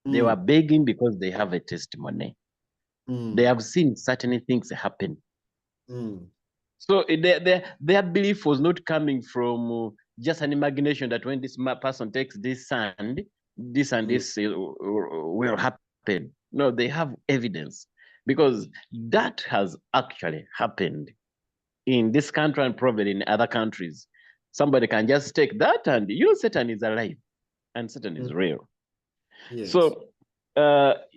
They were begging because they have a testimony. They have seen certain things happen. So their belief was not coming from just an imagination that when this person takes this and this will happen. No, they have evidence, because that has actually happened in this country and probably in other countries. Somebody can just take that and Satan is alive and Satan is real. Yes. So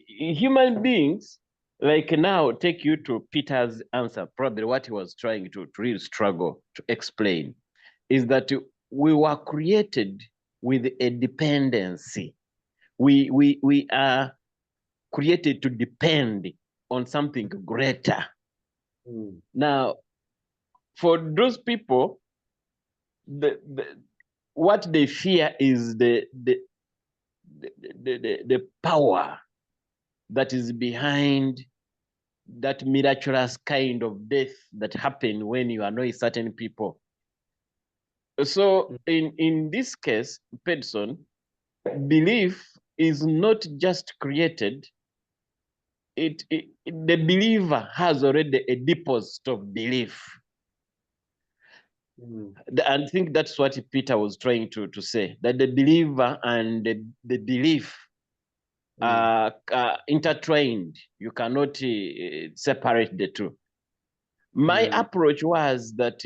human beings, like now, take you to Peter's answer. Probably what he was trying to really struggle to explain is that we were created with a dependency. We are created to depend on something greater. Now, for those people, what they fear is the power that is behind that miraculous kind of death that happened when you annoy certain people. So in this case, Pedson, belief is not just created. The believer has already a deposit of belief. I think that's what Peter was trying to say, that the believer and the belief are intertwined. You cannot separate the two. My approach was that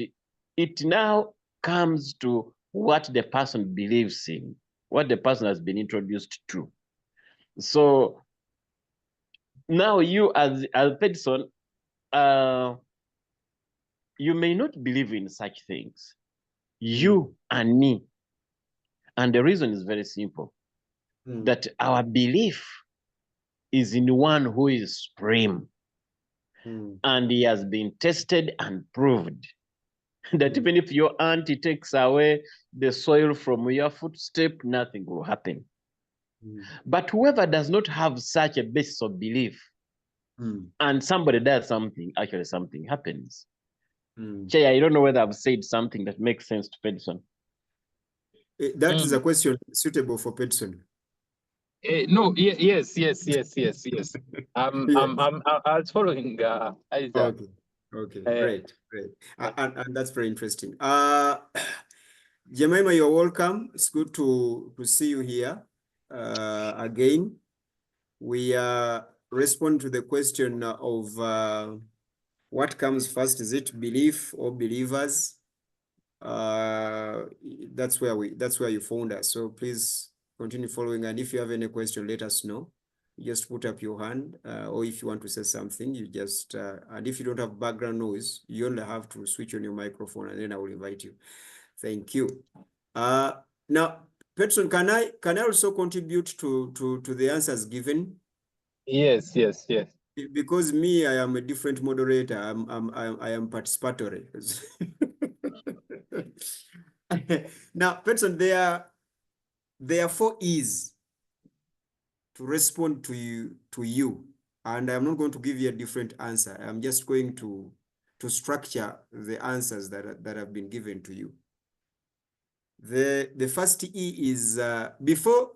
it now comes to what the person believes in, what the person has been introduced to. So now you as Pedson, you may not believe in such things. You and me. And the reason is very simple, that our belief is in one who is supreme. And he has been tested and proved that even if your auntie takes away the soil from your footstep, nothing will happen. But whoever does not have such a basis of belief, and somebody does something, actually something happens. Jay, I don't know whether I've said something that makes sense to Pedson. That is a question suitable for Pedson. No, yes. I was following Isaac. Okay, great. And that's very interesting. Jemima, you're welcome. It's good to see you here again. We respond to the question of what comes first. Is it belief or believers? That's where you found us. So please continue following. And if you have any question, let us know. you just put up your hand, or if you want to say something, you just, and if you don't have background noise, you only have to switch on your microphone and then I will invite you. Thank you. Now, Petson, can I also contribute to the answers given? Yes. Because me, I am a different moderator. I am participatory. Now, Petson, there are 4 E's to respond to you, and I'm not going to give you a different answer. I'm just going to structure the answers that have been given to you. The first E is before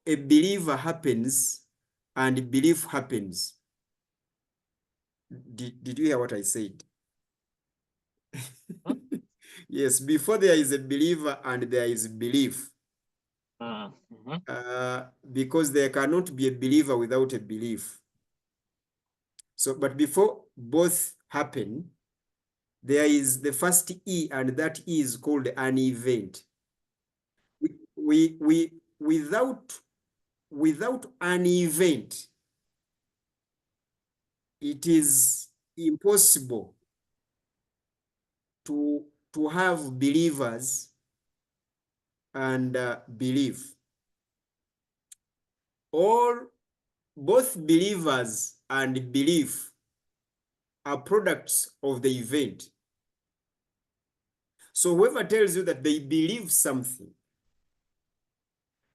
a believer happens and belief happens. Did you hear what I said? Huh? Yes, before there is a believer and there is belief. Because there cannot be a believer without a belief. So, but before both happen, there is the first E, and that E is called an event. Without an event, it is impossible to have believers and belief. Both believers and belief are products of the event. So whoever tells you that they believe something,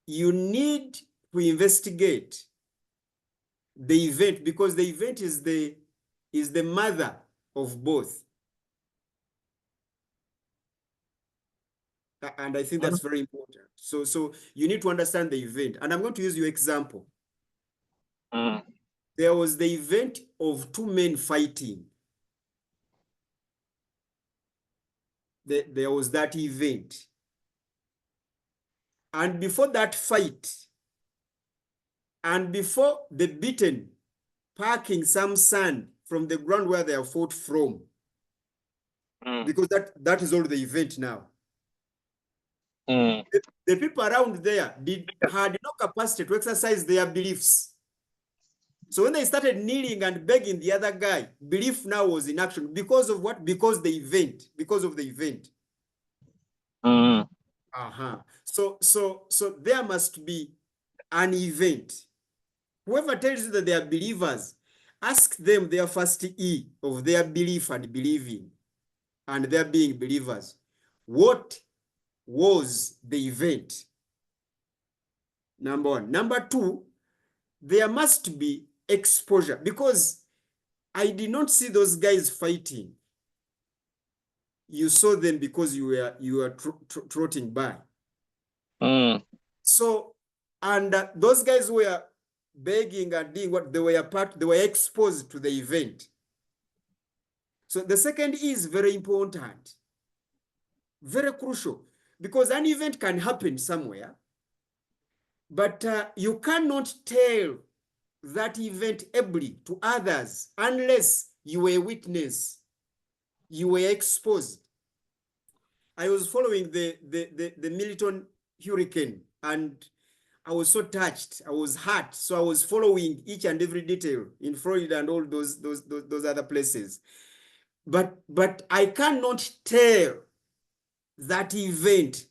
you need to investigate the event, because the event is the mother of both. And I think that's very important. So you need to understand the event. And I'm going to use your example. There was the event of 2 men fighting. There was that event. And before that fight, and before the beaten packing some sand from the ground where they have fought from, because that is all the event now. The people around there had no capacity to exercise their beliefs. So when they started kneeling and begging the other guy, belief now was in action. Because of what? Because of the event. So there must be an event. Whoever tells you that they are believers, ask them their first E of their belief and believing, and their being believers. What was the event? Number 1. Number 2, there must be exposure, because I did not see those guys fighting. You saw them because you were trotting by. So, and those guys were begging and doing what they were exposed to the event. So the second is very important, very crucial, because an event can happen somewhere, but you cannot tell that event ably to others unless you were a witness, you were exposed. I was following the Milton hurricane, and I was so touched. I was hurt. So I was following each and every detail in Florida and all those other places. But I cannot tell that event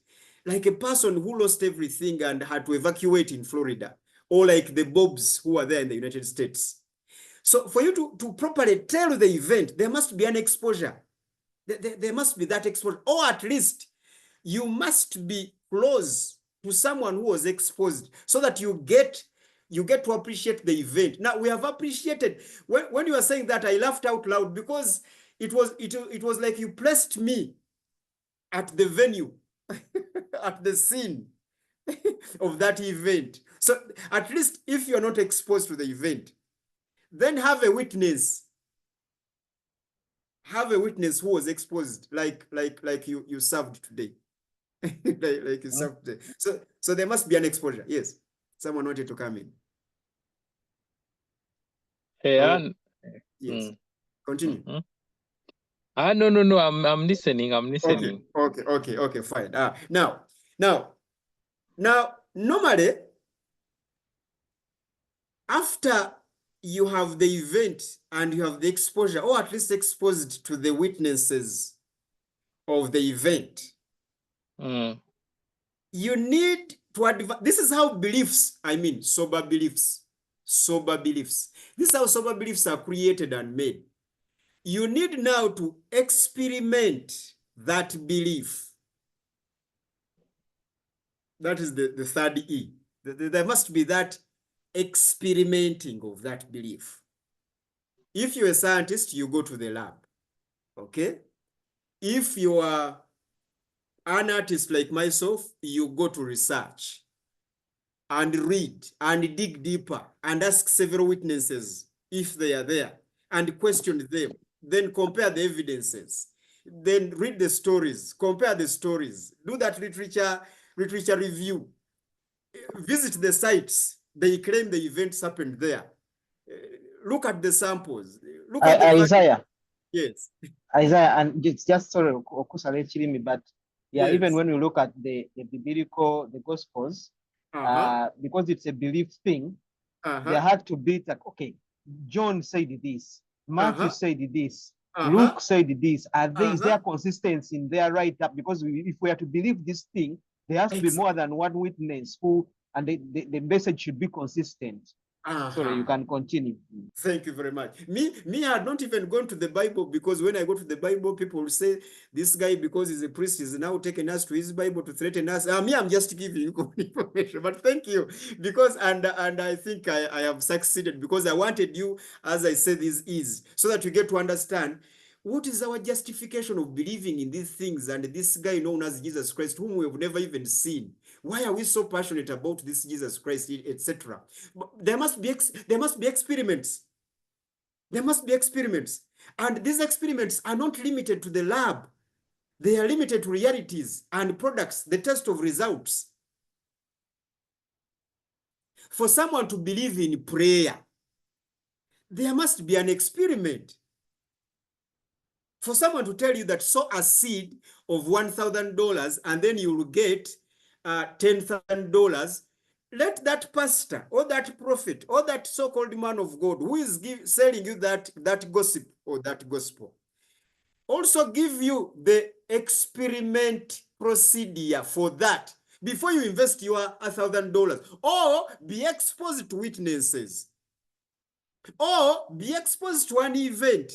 like a person who lost everything and had to evacuate in Florida, or like the Bobs who are there in the United States. So for you to properly tell the event, there must be an exposure. There must be that exposure, or at least you must be close to someone who was exposed, so that you get to appreciate the event. Now, we have appreciated, when you are saying that, I laughed out loud, because it was like you placed me at the venue, at the scene of that event. So at least if you're not exposed to the event, then have a witness who was exposed, like you served today. like you served today. So there must be an exposure. Yes, someone wanted to come in. Hey, yes. Continue. No, I'm listening. Okay, fine. Now normally After you have the event and you have the exposure, or at least exposed to the witnesses of the event, you need to advance. This is how beliefs, I mean, sober beliefs. This is how sober beliefs are created and made. You need now to experiment that belief. That is the third E. There must be that experimenting of that belief. If you're a scientist, you go to the lab, okay? If you are an artist like myself, you go to research and read and dig deeper and ask several witnesses if they are there and question them. Then compare the evidences. Then read the stories, compare the stories, do that literature review, visit the sites. They claim the events happened there. Look at the samples. Look at the Isaiah. Yes. Isaiah, and it's just sort of me, but yeah, Yes. even when we look at the biblical, the gospels, because it's a belief thing, they have to be like, okay, John said this, Matthew said this, Luke said this. Is there consistency in their write up? Because if we are to believe this thing, there has to be more than one witness who, and the message should be consistent. Sorry, you can continue. Thank you very much. Me, I had not even gone to the Bible, because when I go to the Bible, people will say, this guy, because he's a priest, is now taking us to his Bible to threaten us. Me, I'm just giving you information, but thank you. Because, and I think I have succeeded, because I wanted you, as I said, this is, so that you get to understand what is our justification of believing in these things and this guy known as Jesus Christ, whom we have never even seen. Why are we so passionate about this Jesus Christ, etc.? There must be experiments. There must be experiments. And these experiments are not limited to the lab. They are limited to realities and products, the test of results. For someone to believe in prayer, there must be an experiment. For someone to tell you that sow a seed of $1,000 and then you will get $10,000, let that pastor or that prophet or that so-called man of God who is selling you that gossip or that gospel also give you the experiment procedure for that before you invest your $1,000, or be exposed to witnesses, or be exposed to an event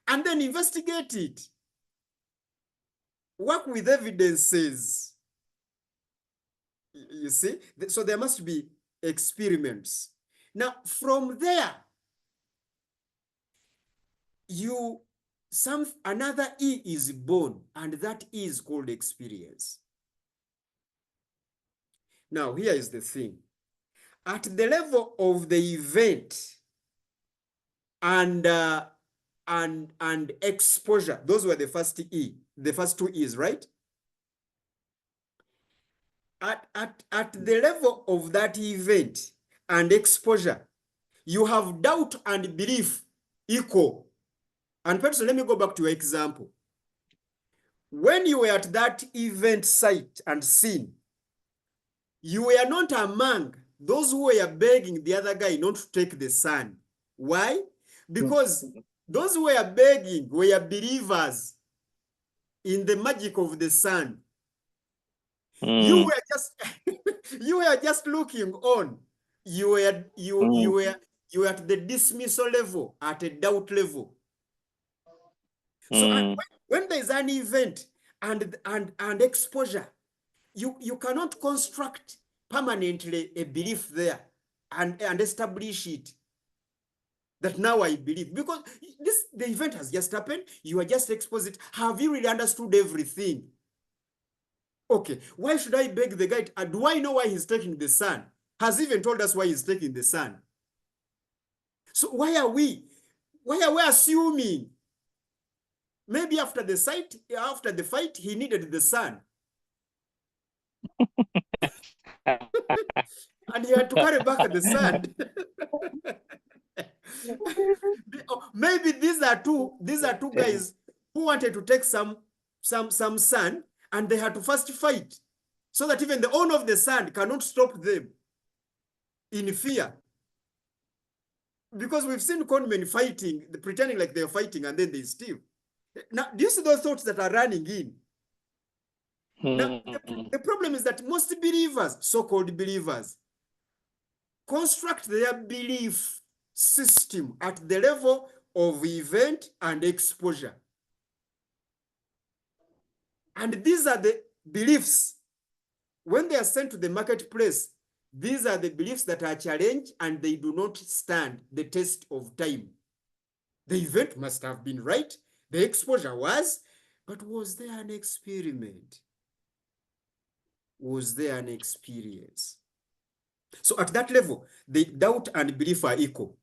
and then investigate it. Work with evidences. You see? So there must be experiments. Now, from there, another E is born, and that E is called experience. Now, here is the thing. At the level of the event and exposure, those were the first E, the first two E's, right? At the level of that event and exposure, you have doubt and belief equal. And person, let me go back to your example. When you were at that event site and scene, you were not among those who were begging the other guy not to take the sun. Why? Because those who were begging were believers in the magic of the sun. You were just looking on. You were at the dismissal level, at a doubt level. So when there's an event and exposure, you cannot construct permanently a belief there and establish it that now I believe, because the event has just happened. You are just exposed. Have you really understood everything? Okay, why should I beg the guy? Do I know why he's taking the sun? Has he even told us why he's taking the sun? So why are we assuming maybe after the fight, he needed the sun? And he had to carry back the sun. Maybe these are two guys who wanted to take some sun, and they had to first fight so that even the owner of the sand cannot stop them in fear. Because we've seen conmen fighting, pretending like they're fighting, and then they steal. Now, do you see those thoughts that are running in? Now, the problem is that most believers, so-called believers, construct their belief system at the level of event and exposure. And these are the beliefs. When they are sent to the marketplace, these are the beliefs that are challenged and they do not stand the test of time. The event must have been right. The exposure was, but was there an experiment? Was there an experience? So at that level, the doubt and belief are equal.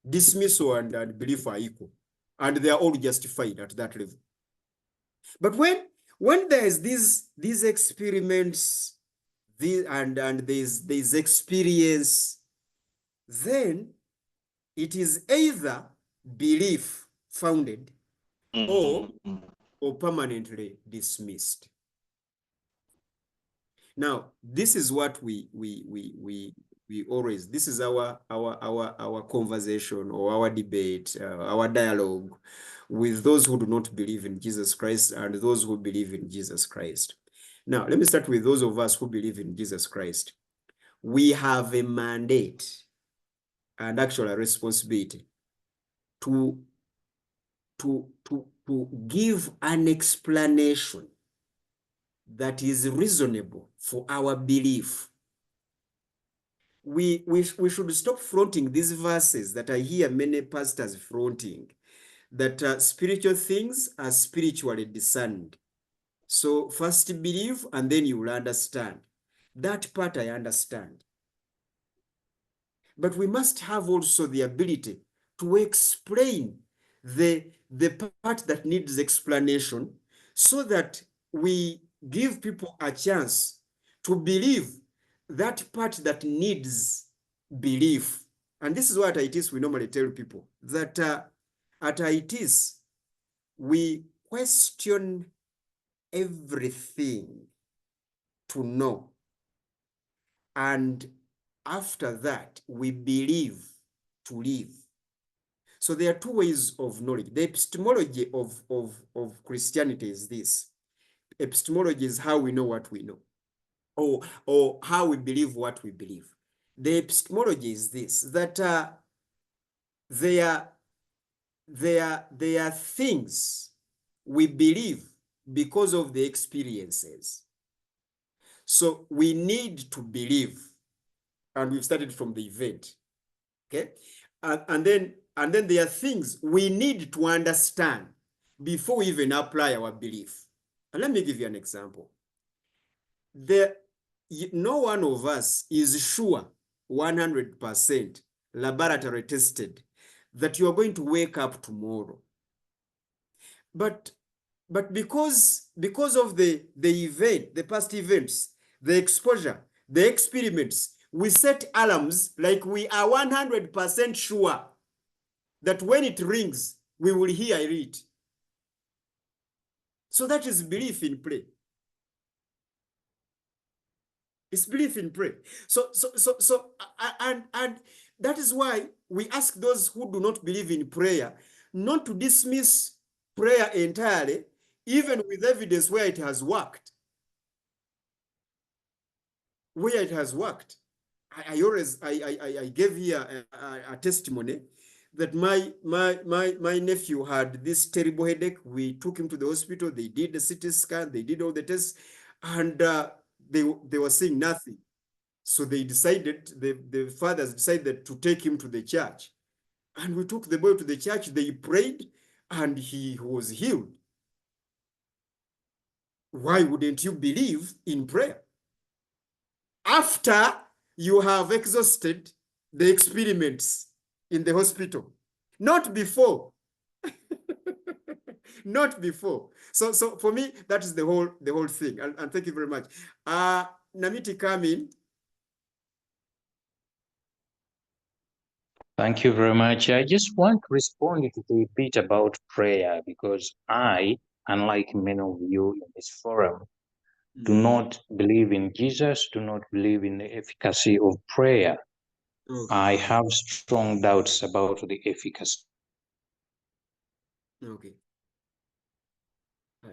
Dismissal and belief are equal. And they are all justified at that level. But when there's these experiments, and there's experience, then it is either belief founded or permanently dismissed. Now, this is what we always, this is our conversation or our debate, our dialogue with those who do not believe in Jesus Christ and those who believe in Jesus Christ. Now, let me start with those of us who believe in Jesus Christ. We have a mandate and actually a responsibility to give an explanation that is reasonable for our belief. We should stop flaunting these verses that I hear many pastors flaunting, that spiritual things are spiritually discerned. So first believe and then you will understand. That part I understand. But we must have also the ability to explain the part that needs explanation so that we give people a chance to believe that part that needs belief. And this is what at iTiS we normally tell people, that at iTiS we question everything to know. And after that, we believe to live. So there are two ways of knowledge. The epistemology of Christianity is this. Epistemology is how we know what we know, or how we believe what we believe. The epistemology is this, that there are things we believe because of the experiences. So we need to believe, and we've started from the event, okay? And then there are things we need to understand before we even apply our belief. And let me give you an example. No one of us is sure 100% laboratory tested that you are going to wake up tomorrow. But because of the event, the past events, the exposure, the experiments, we set alarms like we are 100% sure that when it rings, we will hear it. So that is belief in play. It's belief in prayer. And that is why we ask those who do not believe in prayer not to dismiss prayer entirely, even with evidence where it has worked. Where it has worked. I gave here a testimony that my nephew had this terrible headache. We took him to the hospital. They did the CT scan. They did all the tests, and they were seeing nothing. So they decided, the fathers decided to take him to the church. And we took the boy to the church. They prayed, and he was healed. Why wouldn't you believe in prayer? After you have exhausted the experiments in the hospital, not before. Not before. So for me, that is the whole thing. And thank you very much. Namiti, come in. Thank you very much. I just want to respond to the bit about prayer because I, unlike many of you in this forum, do not believe in Jesus, do not believe in the efficacy of prayer. Okay. I have strong doubts about the efficacy. Okay.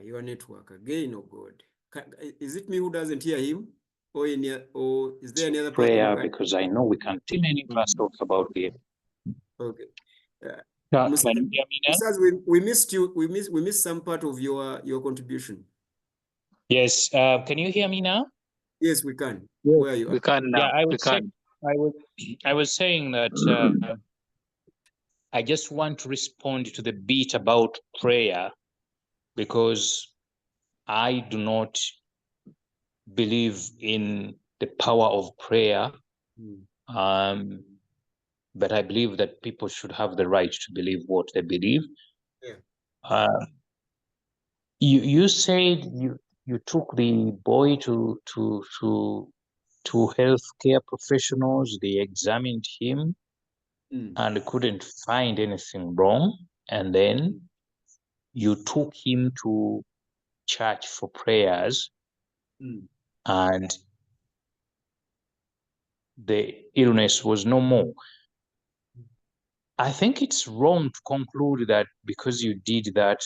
Your network again, oh God. Is it me who doesn't hear him? Or is there any other person who Prayer, can? because I know we can too many of us talk about the. Okay. Can Musaz, you hear me now? Musaz, we missed you. We missed some part of your contribution. Yes. Can you hear me now? Yes, we can. Yes, Where you we are. can now. Yeah, I We was saying, can. I was saying that I just want to respond to the bit about prayer because I do not believe in the power of prayer. But I believe that people should have the right to believe what they believe. Yeah. You said you took the boy to healthcare professionals. They examined him and couldn't find anything wrong. And then you took him to church for prayers, and the illness was no more. I think it's wrong to conclude that because you did that,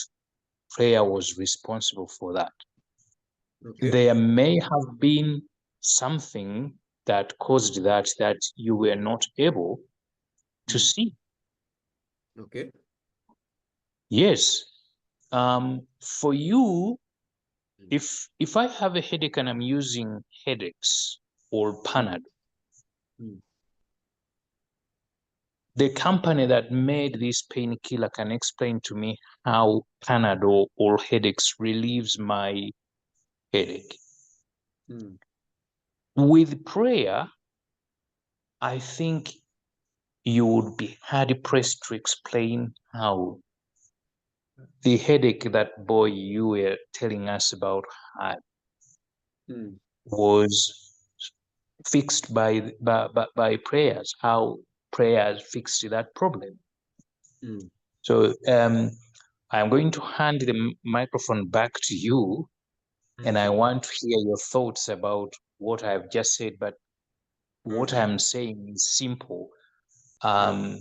prayer was responsible for that. Okay. There may have been something that caused that you were not able to see. Okay. Yes. For you, if I have a headache and I'm using headaches or Panadol, the company that made this painkiller can explain to me how Panadol or headaches relieves my headache. With prayer, I think you would be hard pressed to explain how the headache that boy you were telling us about had was fixed by prayers, how prayers fixed that problem. So I'm going to hand the microphone back to you, and I want to hear your thoughts about what I've just said. But what I'm saying is simple. I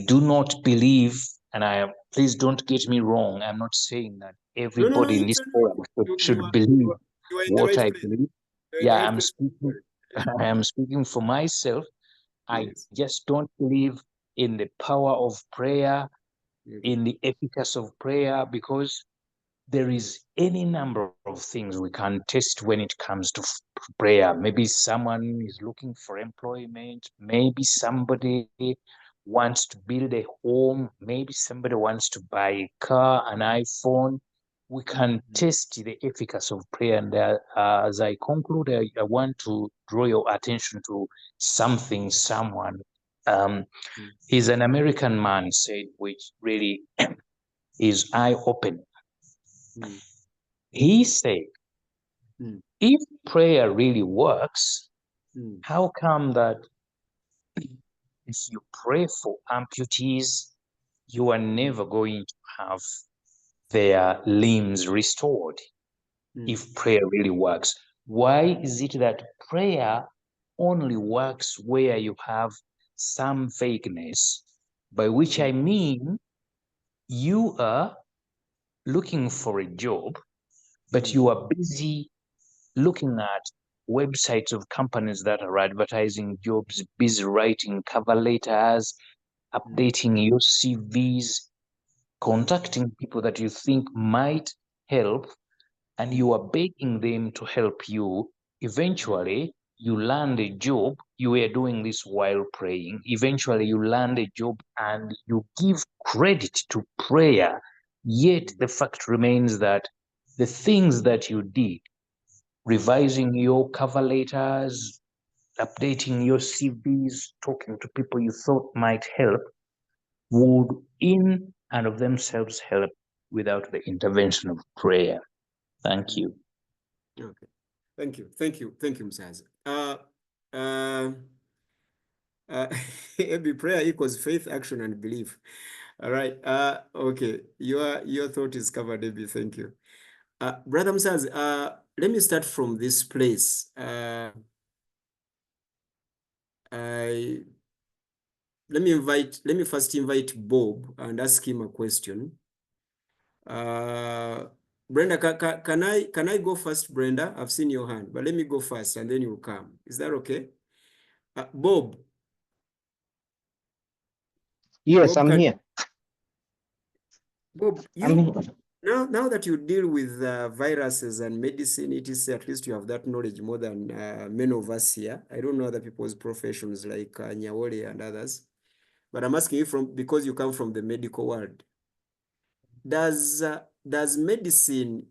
do not believe, and please don't get me wrong, I'm not saying that everybody in this forum should believe You are in the what right I place. believe. You're in the Yeah, right I'm place. speaking. I am speaking for myself. I just don't believe in the power of prayer, in the efficacy of prayer, because there is any number of things we can test when it comes to prayer. Maybe someone is looking for employment. Maybe somebody wants to build a home. Maybe somebody wants to buy a car, an iPhone. We can test the efficacy of prayer. And as I conclude, I want to draw your attention to something someone, he's an American man, said, which really is eye-opening. He said, if prayer really works, how come that if you pray for amputees, you are never going to have their limbs restored? If prayer really works, why is it that prayer only works where you have some vagueness? By which I mean, you are looking for a job, but you are busy looking at websites of companies that are advertising jobs, busy writing cover letters, updating your CVs, contacting people that you think might help, and you are begging them to help you. Eventually, you land a job. You were doing this while praying. Eventually, you land a job and you give credit to prayer. Yet, the fact remains that the things that you did, revising your cover letters, updating your CVs, talking to people you thought might help, would in and of themselves help without the intervention of prayer. Thank you. Okay. Thank you. Thank you. Thank you, Msaza. Every prayer equals faith, action, and belief. All right. Okay. Your thought is covered, Debbie. Thank you. Brother Msaz, let me start from this place. let me first invite Bob and ask him a question. Brenda, can I go first, Brenda? I've seen your hand, but let me go first and then you'll come. Is that okay? Bob. Yes, Bob, I'm here. Bob, now that you deal with viruses and medicine, it is at least you have that knowledge more than many of us here. I don't know other people's professions like Nyawole and others, but I'm asking you because you come from the medical world. Does medicine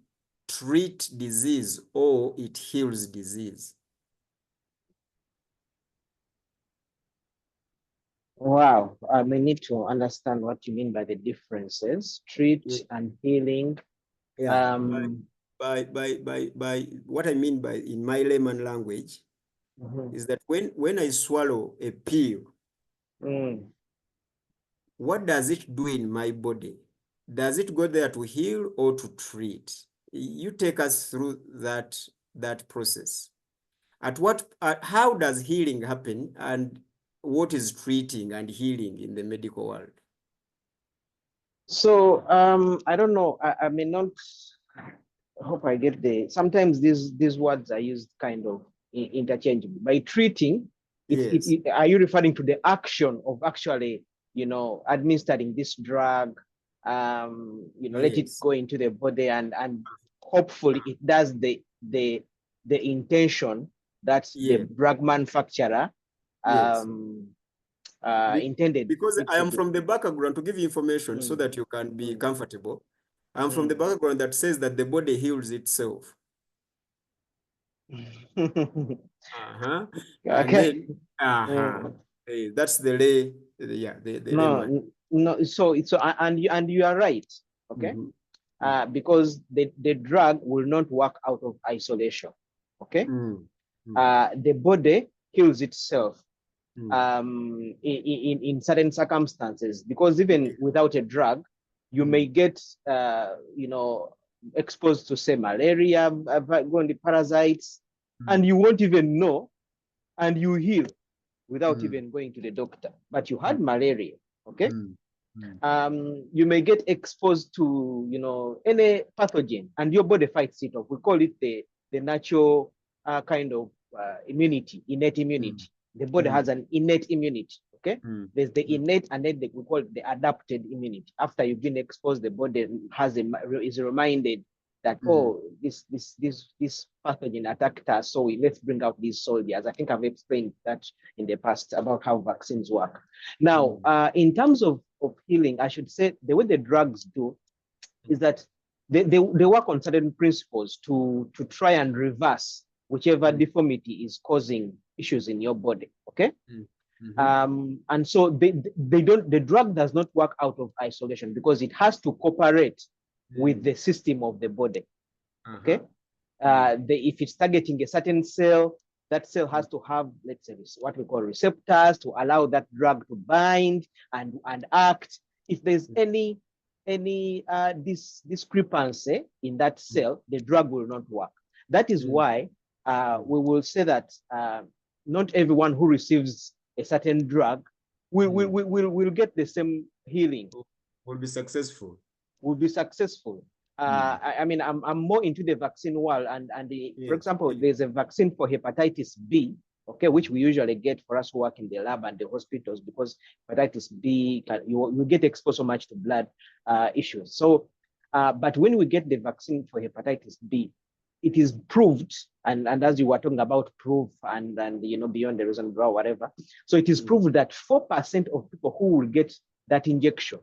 treat disease or it heals disease? Wow, I may need to understand what you mean by the differences, treat and healing. Yeah, by what I mean by in my layman language is that when I swallow a pill, what does it do in my body? Does it go there to heal or to treat? You take us through that process. How does healing happen, and what is treating and healing in the medical world? So I don't know. I may not. I hope I get sometimes these words are used kind of interchangeably. By treating, are you referring to the action of actually, administering this drug? Let it go into the body and hopefully it does the intention that the drug manufacturer intended. Because I am from the background to give you information so that you can be comfortable. I'm from the background that says that the body heals itself. Okay. That's the lay. No. So and you are right. Okay. Because the drug will not work out of isolation. Okay. The body heals itself. In certain circumstances, because even without a drug, you may get, exposed to, say, malaria, going parasites, and you won't even know, and you heal without even going to the doctor. But you had malaria, okay? You may get exposed to, any pathogen, and your body fights it off. We call it the natural kind of immunity, innate immunity. The body has an innate immunity, okay? There's the innate, and then we call it the adapted immunity. After you've been exposed, the body is reminded that, oh, this pathogen attacked us, so let's bring out these soldiers. I think I've explained that in the past about how vaccines work. Now, in terms of healing, I should say the way the drugs do is that they work on certain principles to try and reverse whichever deformity is causing issues in your body, okay? And so the drug does not work out of isolation because it has to cooperate with the system of the body, okay? If it's targeting a certain cell, that cell has to have, let's say, what we call receptors to allow that drug to bind and act. If there's any discrepancy in that cell, the drug will not work. That is why we will say that not everyone who receives a certain drug will get the same healing. Will be successful. Will be successful. I mean, I'm more into the vaccine world, and for example, there's a vaccine for hepatitis B, okay, which we usually get for us who work in the lab and the hospitals, because hepatitis B, you get exposed so much to blood issues. So, but when we get the vaccine for hepatitis B, it is proved, and as you were talking about proof and beyond the reason or whatever, so it is proved that 4% of people who will get that injection,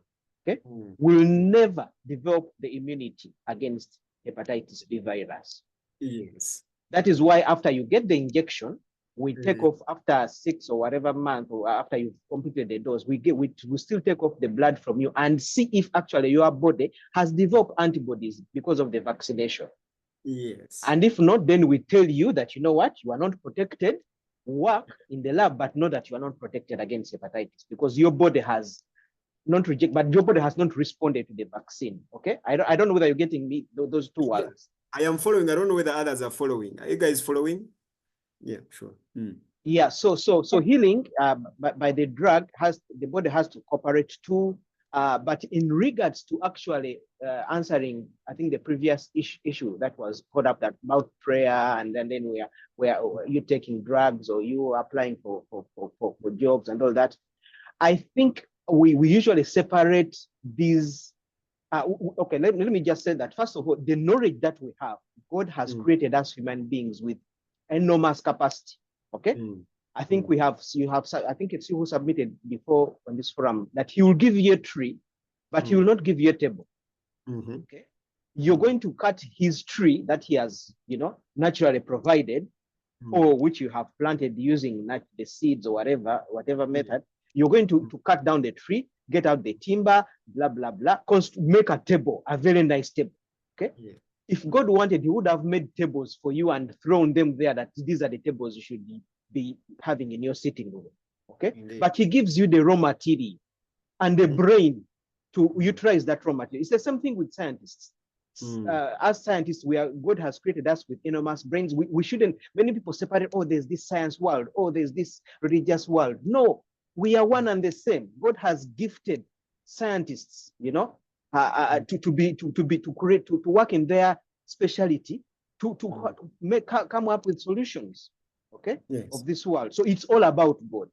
okay, will never develop the immunity against hepatitis B virus. Yes. That is why after you get the injection, we take off after 6 or whatever month, or after you've completed the dose, we still take off the blood from you and see if actually your body has developed antibodies because of the vaccination. Yes. And if not, then we tell you that, you know what, you are not protected, work in the lab, but know that you are not protected against hepatitis because your body has not rejected, but your body has not responded to the vaccine. Okay. I don't know whether you're getting me those two words. I am following. I don't know whether others are following. Are you guys following? Yeah, sure. Yeah, so healing by the drug the body has to cooperate too. But in regards to actually answering, I think the previous issue that was put up, that about prayer, and then where you taking drugs or you applying for jobs and all that, I think we usually separate these. Okay, let me just say that first of all, the knowledge that we have, God has created us human beings with enormous capacity. Okay. I think I think it's you who submitted before on this forum that he will give you a tree, but he will not give you a table. Okay. You're going to cut his tree that he has, naturally provided, or which you have planted using the seeds or whatever method. You're going to cut down the tree, get out the timber, blah, blah, blah, make a table, a very nice table. Okay. Yeah. If God wanted, he would have made tables for you and thrown them there, that these are the tables you should be having in your sitting room. Okay. Indeed. But he gives you the raw material and the brain to utilize that raw material. It's the same thing with scientists. As scientists, God has created us with enormous brains. We shouldn't, many people separate, oh, there's this science world, oh, there's this religious world. No, we are one and the same. God has gifted scientists, to work in their specialty, to come up with solutions, okay, yes, of this world. So it's all about God.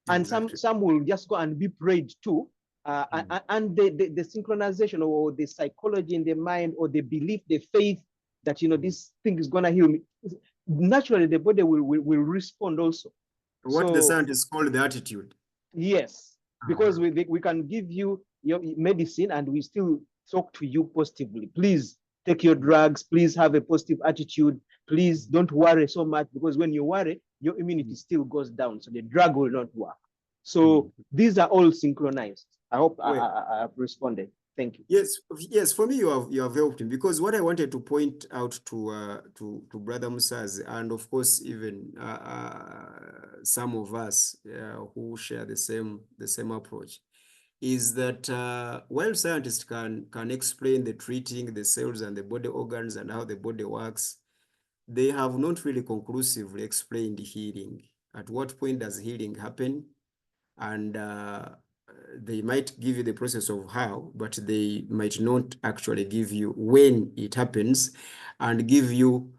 And exactly. some will just go and be prayed to. And the synchronization or the psychology in the mind or the belief, the faith that, this thing is going to heal me, naturally the body will respond also. What the scientists call the attitude. Yes, because we can give you your medicine and we still talk to you positively. Please take your drugs. Please have a positive attitude. Please don't worry so much, because when you worry, your immunity still goes down. So the drug will not work. So these are all synchronized. I hope I have responded. Thank you. Yes. For me, you have helped me, because what I wanted to point out to Brother Musaz, and of course even some of us who share the same approach, is that while scientists can explain the treating the cells and the body organs and how the body works, they have not really conclusively explained healing. At what point does healing happen? And they might give you the process of how, but they might not actually give you when it happens and give you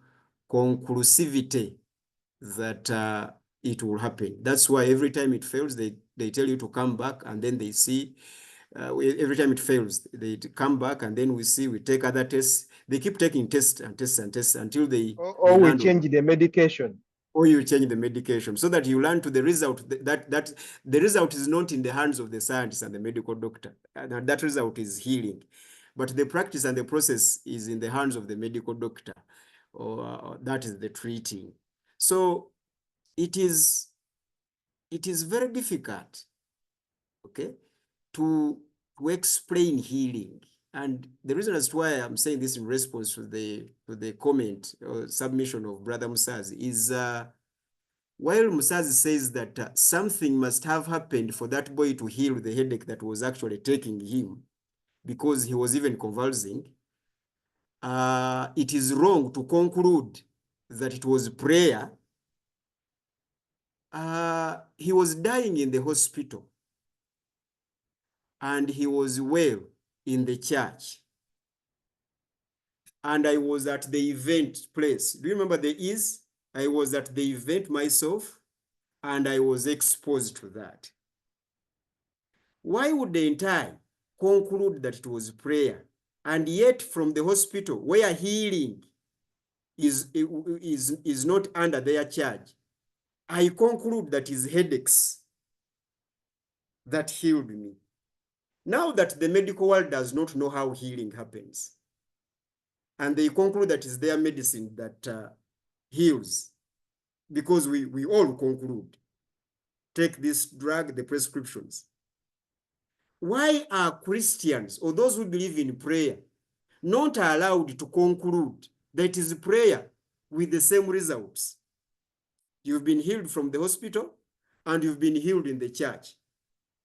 conclusivity that it will happen. That's why every time it fails, they tell you to come back, and then they see every time it fails, they come back, and then we take other tests. They keep taking tests and tests and tests until they we change the medication. Or you change the medication, so that you learn to the result that the result is not in the hands of the scientist and the medical doctor. And that result is healing, but the practice and the process is in the hands of the medical doctor, or that is the treating. So it is very difficult, okay, to explain healing. And the reason as to why I'm saying this in response to the comment or submission of Brother Musaz is while Musaz says that something must have happened for that boy to heal the headache that was actually taking him, because he was even convulsing, it is wrong to conclude that it was prayer. He was dying in the hospital, and he was well in the church. And I was at the event place. Do you remember the is? I was at the event myself, and I was exposed to that. Why would the entire conclude that it was prayer, and yet from the hospital where healing is not under their charge, I conclude that is headaches that healed me? Now that the medical world does not know how healing happens, and they conclude that is their medicine that heals, because we all conclude, take this drug, the prescriptions. Why are Christians, or those who believe in prayer, not allowed to conclude that it is prayer with the same results? You've been healed from the hospital, and you've been healed in the church,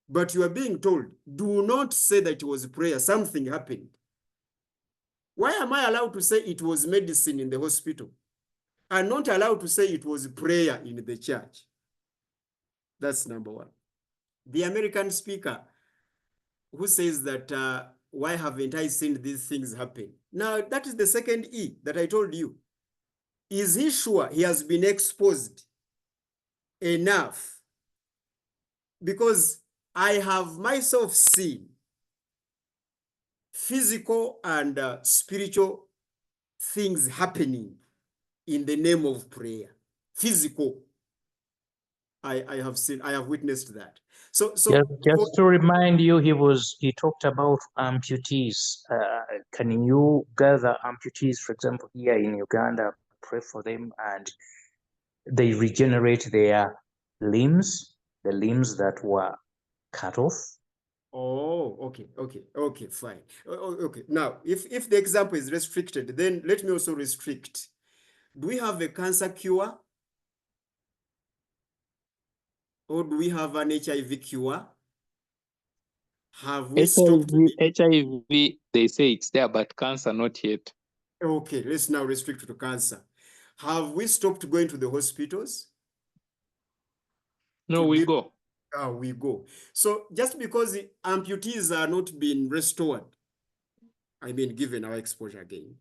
but you are being told, do not say that it was prayer, something happened. Why am I allowed to say it was medicine in the hospital and not allowed to say it was prayer in the church? That's number one. The American speaker who says that, why haven't I seen these things happen? Now, that is the second E that I told you. Is he sure he has been exposed enough? Because I have myself seen physical and spiritual things happening in the name of prayer. Physical. I have witnessed that. So just to remind you, he talked about amputees. Can you gather amputees, for example, here in Uganda, pray for them, and they regenerate their limbs, the limbs that were cut off? Oh, okay, fine. Okay, now, if the example is restricted, then let me also restrict. Do we have a cancer cure? Or do we have an HIV cure? Have we stopped? HIV, they say it's there, but cancer not yet. Okay, let's now restrict to cancer. Have we stopped going to the hospitals? No, we go. We go. So just because the amputees are not being restored, I mean, given our exposure again,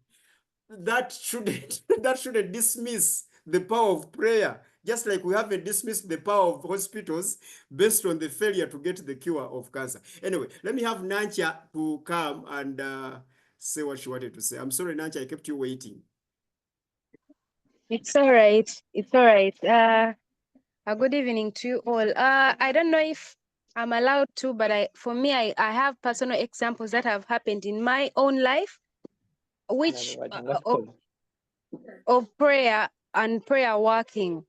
that shouldn't dismiss the power of prayer, just like we haven't dismissed the power of hospitals based on the failure to get the cure of cancer. Anyway, let me have Nancha to come and say what she wanted to say. I'm sorry, Nancha, I kept you waiting. It's all right. It's all right. A good evening to you all. I don't know if I'm allowed to, but for me, I have personal examples that have happened in my own life, which of prayer and prayer working.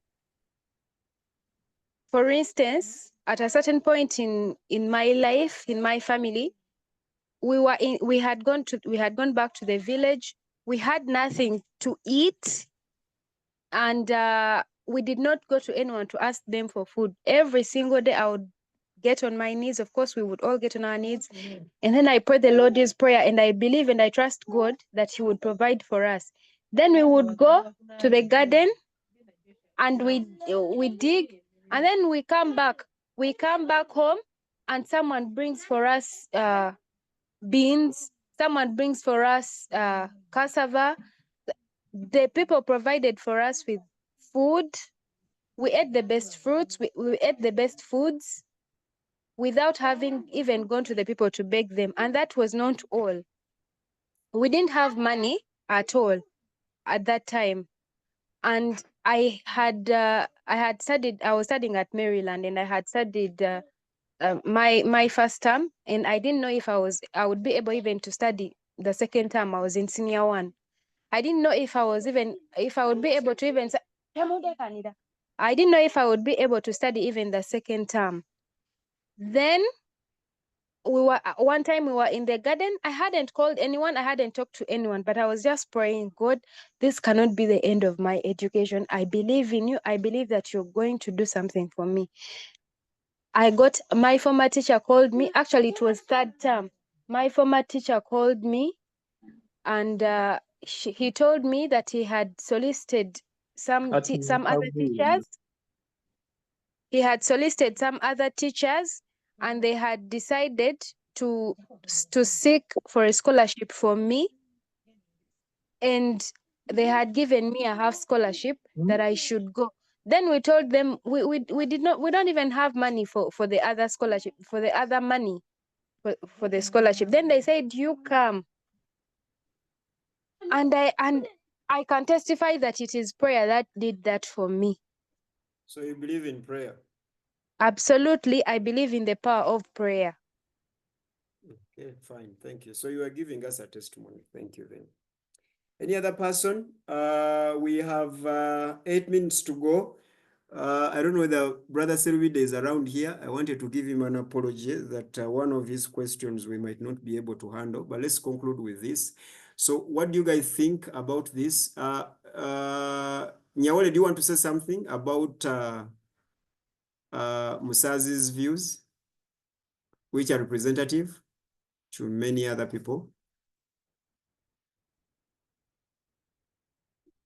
For instance, at a certain point in my life, in my family, we had gone back to the village. We had nothing to eat, and we did not go to anyone to ask them for food. Every single day I would get on my knees. Of course, we would all get on our knees. And then I pray the Lord's Prayer, and I believe and I trust God that He would provide for us. Then we would go to the garden and we dig, and then we come back. We come back home, and someone brings for us beans. Someone brings for us cassava. The people provided for us with food. We ate the best fruits. We ate the best foods without having even gone to the people to beg them. And that was not all. We didn't have money at all at that time. And I was studying at Maryland, and I had studied my first term, and I didn't know if I would be able even to study the second term. I was in senior one. I didn't know if I would be able to even I didn't know if I would be able to study even the second term. Then one time we were in the garden. I hadn't called anyone, I hadn't talked to anyone, but I was just praying, God, this cannot be the end of my education. I believe in you. I believe that you're going to do something for me. My former teacher called me. Actually, it was third term. My former teacher called me, and he told me that he had solicited some other teachers. He had solicited some other teachers, and they had decided to seek for a scholarship for me, and they had given me a half scholarship that I should go. Then we told them we don't even have money for the other scholarship, for the other money for the scholarship. Then they said, you come. And I can testify that it is prayer that did that for me. So you believe in prayer? Absolutely, I believe in the power of prayer. Okay, fine, thank you. So you are giving us a testimony. Thank you then. Any other person? We have 8 minutes to go. I don't know whether Brother Selvide is around here. I wanted to give him an apology that one of his questions we might not be able to handle, but let's conclude with this. So what do you guys think about this? Nyawole, do you want to say something about Musazi's views, which are representative to many other people?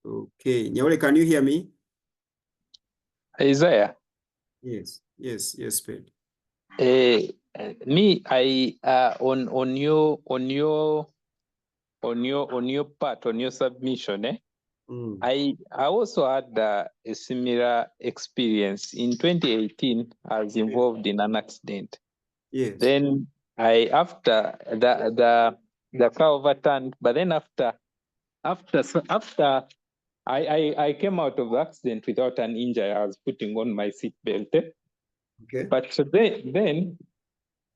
Okay, Nyawole, can you hear me? Isaiah? Yes. Yes, yes, Ped. Me, I on your part, on your submission, I also had a similar experience. In 2018, I was involved in an accident. Yes. Then after the car overturned, but then after I came out of the accident without an injury. I was putting on my seatbelt. Okay. But then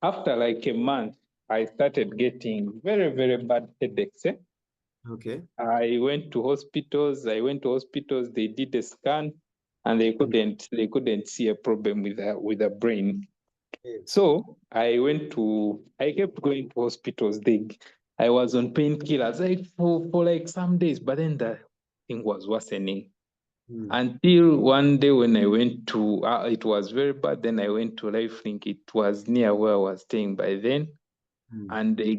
after like a month, I started getting very, very bad headaches. Okay. I went to hospitals. They did a scan, and they couldn't see a problem with the brain. Yes. So I kept going to hospitals. I was on painkillers for like some days, but then the thing was worsening. Until one day when I went to, it was very bad. Then I went to Lifelink. It was near where I was staying by then. And they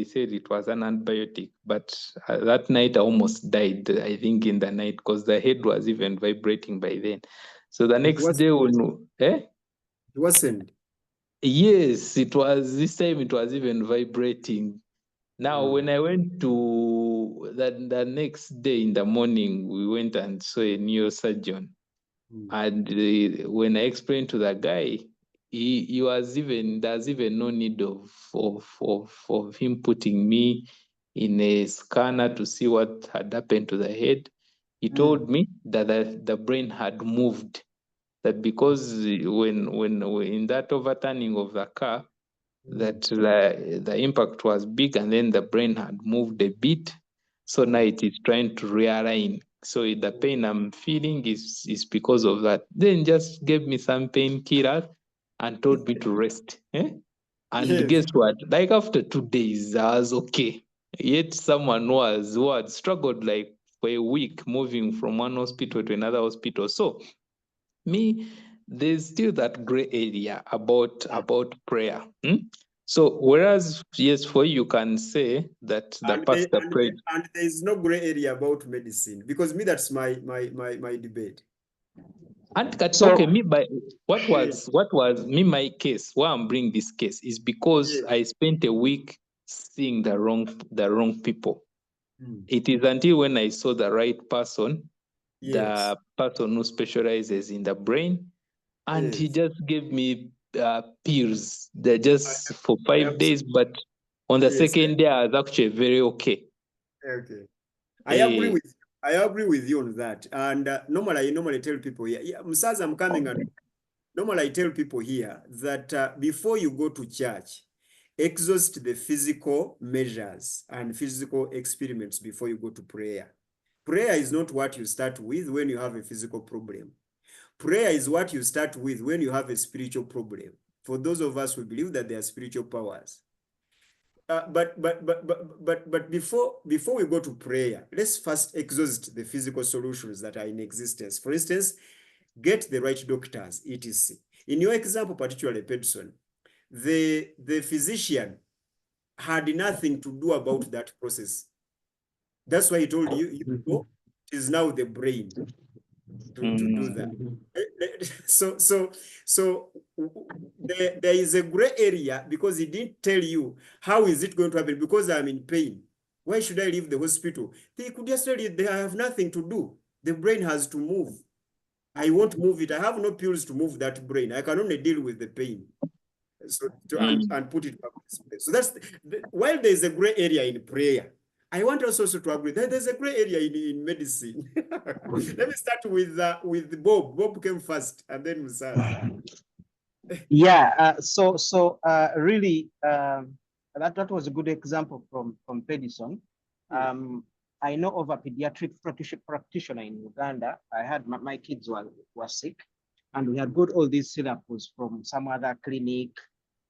said it was an antibiotic. But that night I almost died, I think, in the night, because the head was even vibrating by then. So the next day It wasn't. Yes, this time it was even vibrating. Now, when I went to the next day in the morning, we went and saw a neurosurgeon. And when I explained to the guy, there's even no need of him putting me in a scanner to see what had happened to the head. He told me that the brain had moved, that because when in that overturning of the car, that the impact was big, and then the brain had moved a bit. So now it is trying to realign. So the pain I'm feeling is because of that. Then just gave me some painkillers and told me to rest. And Yes. guess what? Like after 2 days, I was okay. Yet someone who had struggled like for a week moving from one hospital to another hospital. So me, there's still that gray area about prayer. So whereas yes, for you can say that the pastor prayed, and there is no gray area about medicine, because me, that's my debate. and okay, me by what was me my case. Why I'm bringing this case is because I spent a week seeing the wrong people. It is until when I saw the right person, the person who specializes in the brain, and he just gave me pills. They're just for 5 days, but on the second day, I was actually very okay. Okay. I agree with you on that. And normally, I normally tell people here, Msaza, I'm coming, and normally I tell people here that before you go to church, exhaust the physical measures and physical experiments before you go to prayer. Prayer is not what you start with when you have a physical problem. Prayer is what you start with when you have a spiritual problem. For those of us who believe that there are spiritual powers. But before we go to prayer, let's first exhaust the physical solutions that are in existence. For instance, get the right doctors, etc. In your example, particularly Peterson, the physician had nothing to do about that process. That's why he told you, it is now the brain to do that. So there is a gray area, because he didn't tell you how is it going to happen, because I'm in pain. Why should I leave the hospital? They could just tell you they have nothing to do. The brain has to move. I won't move it. I have no pills to move that brain. I can only deal with the pain. So and put it back in its place. So that's while there is a gray area in prayer, I want also to agree that there's a gray area in medicine. Let me start with Bob. Bob came first, and then Musaz. Yeah. Really, that was a good example from Pedison. I know of a pediatric practitioner in Uganda. I had my kids were sick, and we had got all these syllables from some other clinic.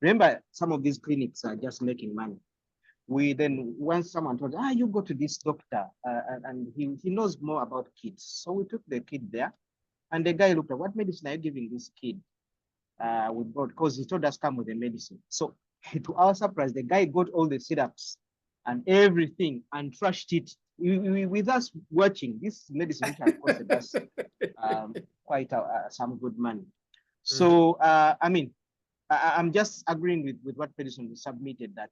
Remember, some of these clinics are just making money. We then, when someone told, you go to this doctor, and he knows more about kids. So we took the kid there, and the guy looked at, what medicine are you giving this kid? We brought, because he told us come with the medicine. So to our surprise, the guy got all the syrups and everything and trashed it with us watching, this medicine which has costed us quite some good money. So, I mean, I'm just agreeing with what Pedison submitted, that,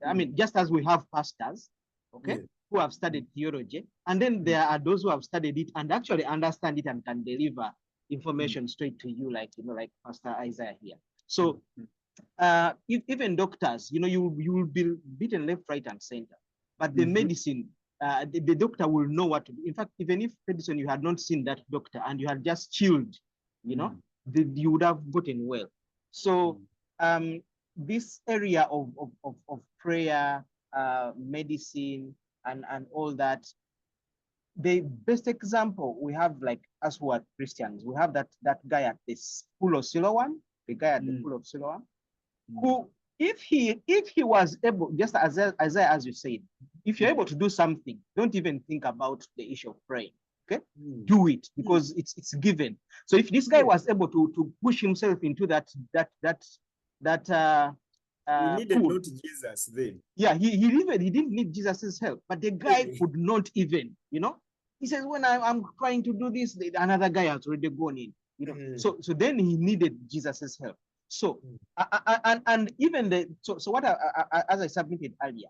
I mean, just as we have pastors, okay, who have studied theology, and then there are those who have studied it and actually understand it and can deliver information straight to you, like, like Pastor Isaiah here. So, even doctors, you will be beaten left, right, and center, but the medicine, the doctor will know what to do. In fact, even if Pedison, you had not seen that doctor and you had just chilled, you would have gotten well. So this area of prayer, medicine, and all that, the best example we have, like us who are Christians, we have that guy at this pool of Siloam, the guy at the pool of Siloam, who, if he was able, just as you said, if you're able to do something, don't even think about the issue of praying. Okay, do it, because it's given. So if this guy was able to push himself into that he needed pool, not Jesus then. Yeah, he didn't need Jesus's help, but the guy could not even, he says, when I'm trying to do this, another guy has already gone in, so then he needed Jesus's help. So and even so what as I submitted earlier,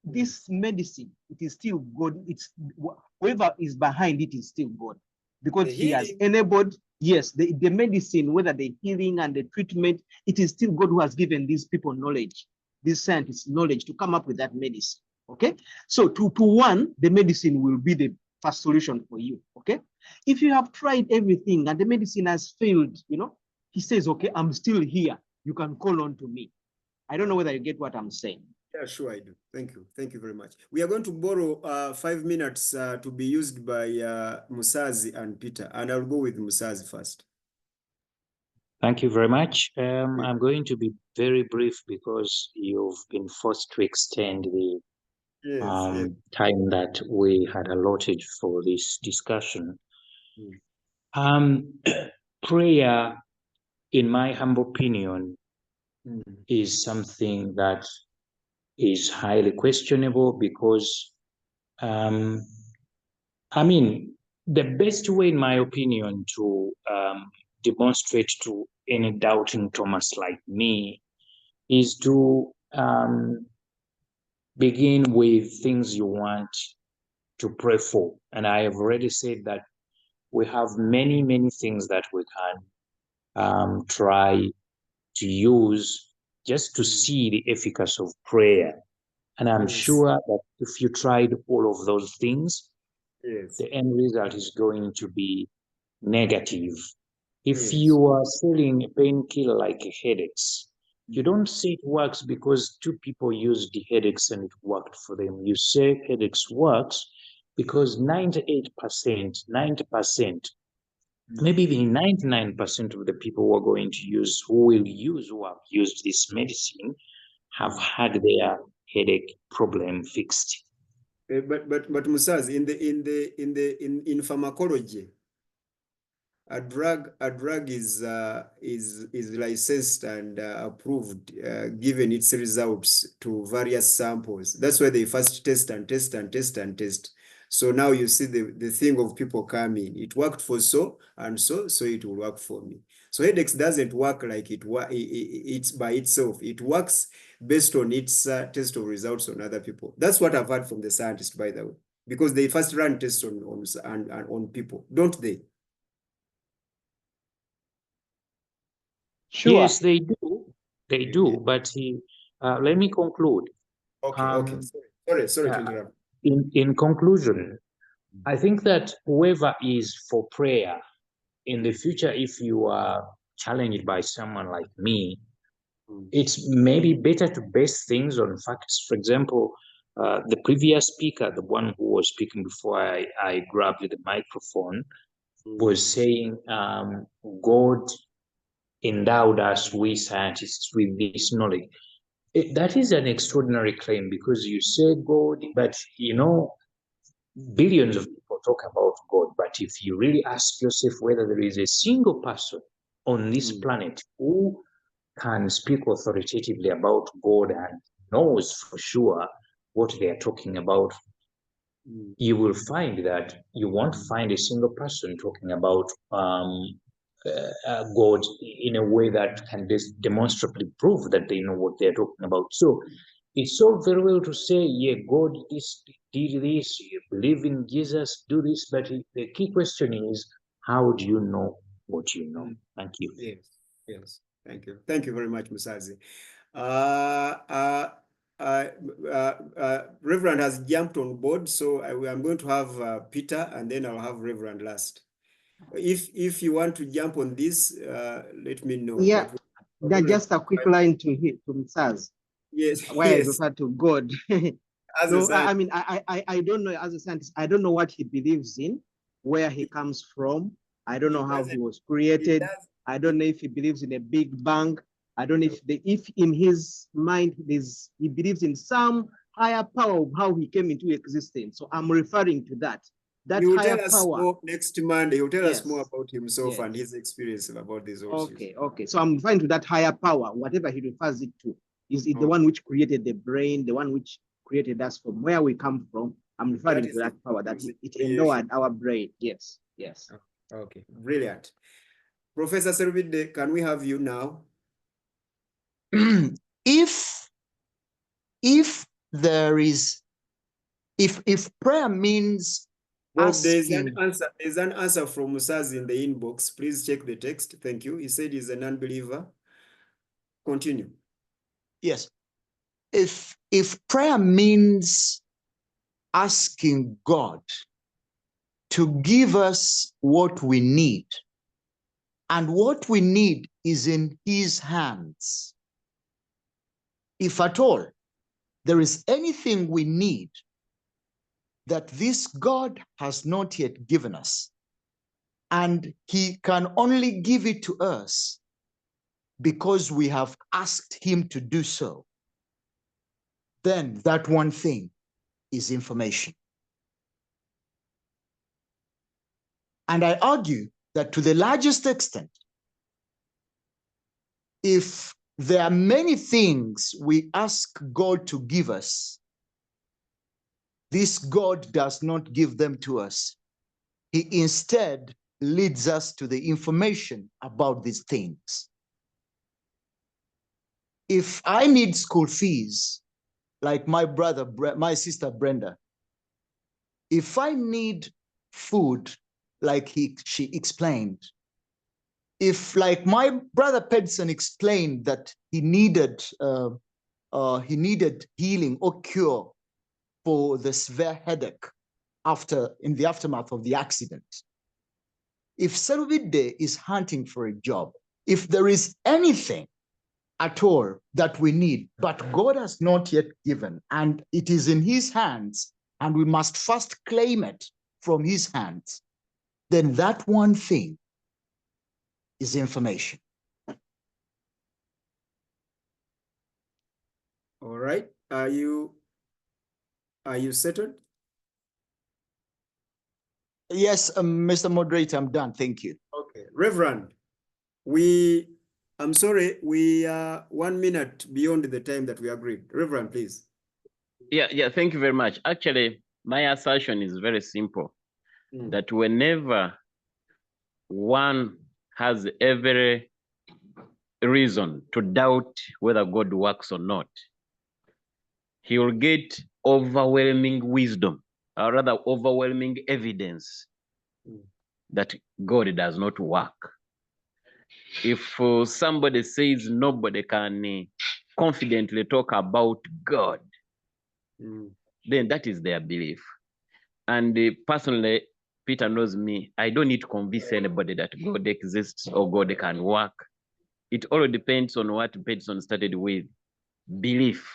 this medicine, it is still God. It's whoever is behind it is still God, because he has enabled, yes, the medicine, whether the healing and the treatment, it is still God who has given these people knowledge, these scientists knowledge to come up with that medicine. Okay, so to one, the medicine will be the first solution for you. Okay, if you have tried everything and the medicine has failed, he says, okay, I'm still here, you can call on to me. I don't know whether you get what I'm saying. Yeah, sure, I do. Thank you. Thank you very much. We are going to borrow 5 minutes to be used by Musazi and Peter, and I'll go with Musazi first. Thank you very much. I'm going to be very brief because you've been forced to extend the time that we had allotted for this discussion. Prayer, in my humble opinion, is something that is highly questionable, because I mean, the best way, in my opinion, to demonstrate to any doubting Thomas like me is to begin with things you want to pray for. And I have already said that we have many, many things that we can try to use just to see the efficacy of prayer. And I'm sure that if you tried all of those things, the end result is going to be negative. If you are selling a painkiller like headaches, you don't say it works because 2 people used the headaches and it worked for them. You say headaches works because 98%, 90%, maybe even 99% of the people who are going to use, who have used this medicine, have had their headache problem fixed. But Musaz, in pharmacology, a drug is licensed and approved, given its results to various samples. That's why they first test and test and test and test. So now you see the thing of people coming. It worked for so and so it will work for me. So headaches doesn't work like it's by itself. It works based on its test of results on other people. That's what I've heard from the scientists, by the way, because they first run tests on people, don't they? Sure. Yes, they do. They do. But let me conclude. Okay. Sorry to interrupt. In conclusion, I think that whoever is for prayer in the future, if you are challenged by someone like me, it's maybe better to base things on facts. For example, the previous speaker, the one who was speaking before I grabbed the microphone, was saying God endowed us, we scientists, with this knowledge. That is an extraordinary claim, because you say God, but billions of people talk about God. But if you really ask yourself whether there is a single person on this planet who can speak authoritatively about God and knows for sure what they are talking about, you will find that you won't find a single person talking about God in a way that can demonstrably prove that they know what they're talking about. So it's all very well to say, yeah, God did this, you believe in Jesus, do this, but the key question is, how do you know what you know? Thank you. Yes. Thank you. Thank you very much, Musazi. Reverend has jumped on board, so I'm going to have Peter, and then I'll have Reverend last. If you want to jump on this, let me know. Yeah, just a quick line to Msaz. Yes. Why I refer to God. No, I mean, I don't know, as a scientist, I don't know what he believes in, where he comes from. I don't know how he was created. I don't know if he believes in a big bang. I don't know if in his mind he believes in some higher power of how he came into existence. So I'm referring to that. That will higher tell us power. more next Monday. He'll tell us more about himself and his experience about these issues. Okay. So I'm referring to that higher power, whatever he refers it to. Is it the one which created the brain, the one which created us from where we come from? I'm referring to that power that it endowed our brain. Yes. Okay, brilliant. Professor Servide, can we have you now? If there is, if prayer means Bob, asking, there's an answer from Musaz in the inbox. Please check the text. Thank you. He said he's an unbeliever. Continue. Yes. If prayer means asking God to give us what we need, and what we need is in his hands. If at all there is anything we need that this God has not yet given us, and he can only give it to us because we have asked him to do so, then that one thing is information. And I argue that to the largest extent, if there are many things we ask God to give us, this God does not give them to us. He instead leads us to the information about these things. If I need school fees, like my sister Brenda, if I need food, like she explained, if like my brother Pedson explained that he needed healing or cure for the severe headache in the aftermath of the accident. If Servide is hunting for a job, if there is anything at all that we need, but God has not yet given, and it is in his hands, and we must first claim it from his hands, then that one thing is information. All right. Are you settled? Yes, Mr. Moderator, I'm done. Thank you. Okay. Reverend, I'm sorry, we are 1 minute beyond the time that we agreed. Reverend, please. Yeah, thank you very much. Actually, my assertion is very simple, that whenever one has every reason to doubt whether God works or not, he will get overwhelming wisdom, or rather overwhelming evidence that God does not work. If somebody says nobody can confidently talk about God, then that is their belief. And personally, Peter knows me, I don't need to convince anybody that God exists or God can work. It all depends on what Peterson started with, belief,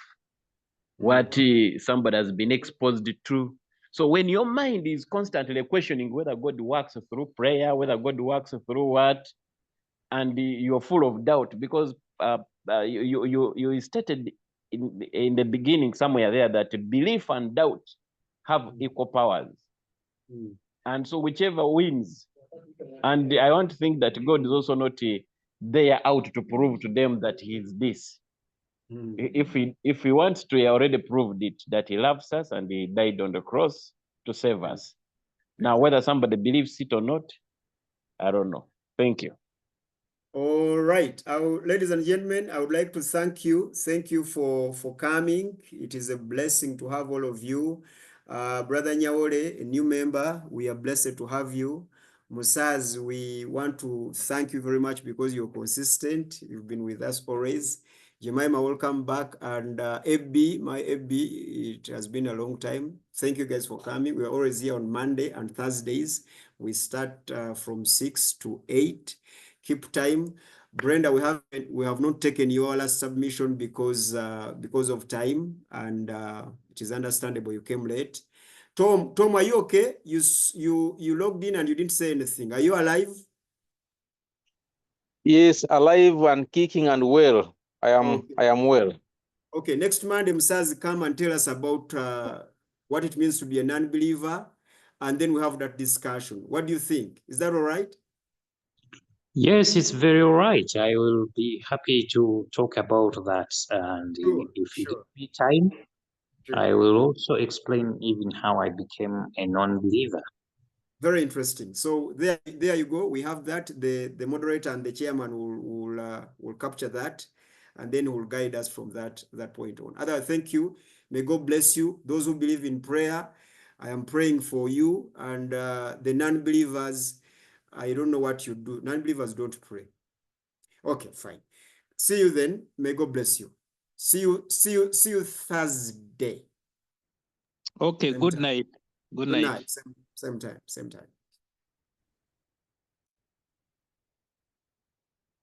what somebody has been exposed to. So when your mind is constantly questioning whether God works through prayer, whether God works through what, and you're full of doubt, because you stated in the beginning somewhere there that belief and doubt have equal powers. And so whichever wins, and I want to think that God is also not there out to prove to them that he is this. If he wants to, he already proved it, that he loves us and he died on the cross to save us. Now, whether somebody believes it or not, I don't know. Thank you. All right, ladies and gentlemen, I would like to thank you. Thank you for coming. It is a blessing to have all of you. Brother Nyaole, a new member, we are blessed to have you. Musaz, we want to thank you very much because you're consistent. You've been with us always. Jemima, welcome back. And FB, my FB, it has been a long time. Thank you guys for coming. We're always here on Monday and Thursdays. We start from 6 to 8. Keep time. Brenda, we have not taken your last submission because of time, and it is understandable you came late. Tom, are you okay? You logged in and you didn't say anything. Are you alive? Yes, alive and kicking and well. I am well. Okay, next Monday, Msazi, come and tell us about what it means to be a non-believer, and then we have that discussion. What do you think? Is that all right? Yes, it's very all right. I will be happy to talk about that. And if you give me time, I will also explain even how I became a non-believer. Very interesting. So there you go. We have that. The moderator and the chairman will capture that, and then will guide us from that point on. Otherwise, thank you. May God bless you. Those who believe in prayer, I am praying for you. And the non-believers, I don't know what you do. Non-believers don't pray. Okay, fine. See you then. May God bless you. See you Thursday. Okay, good night. Good night. Same time.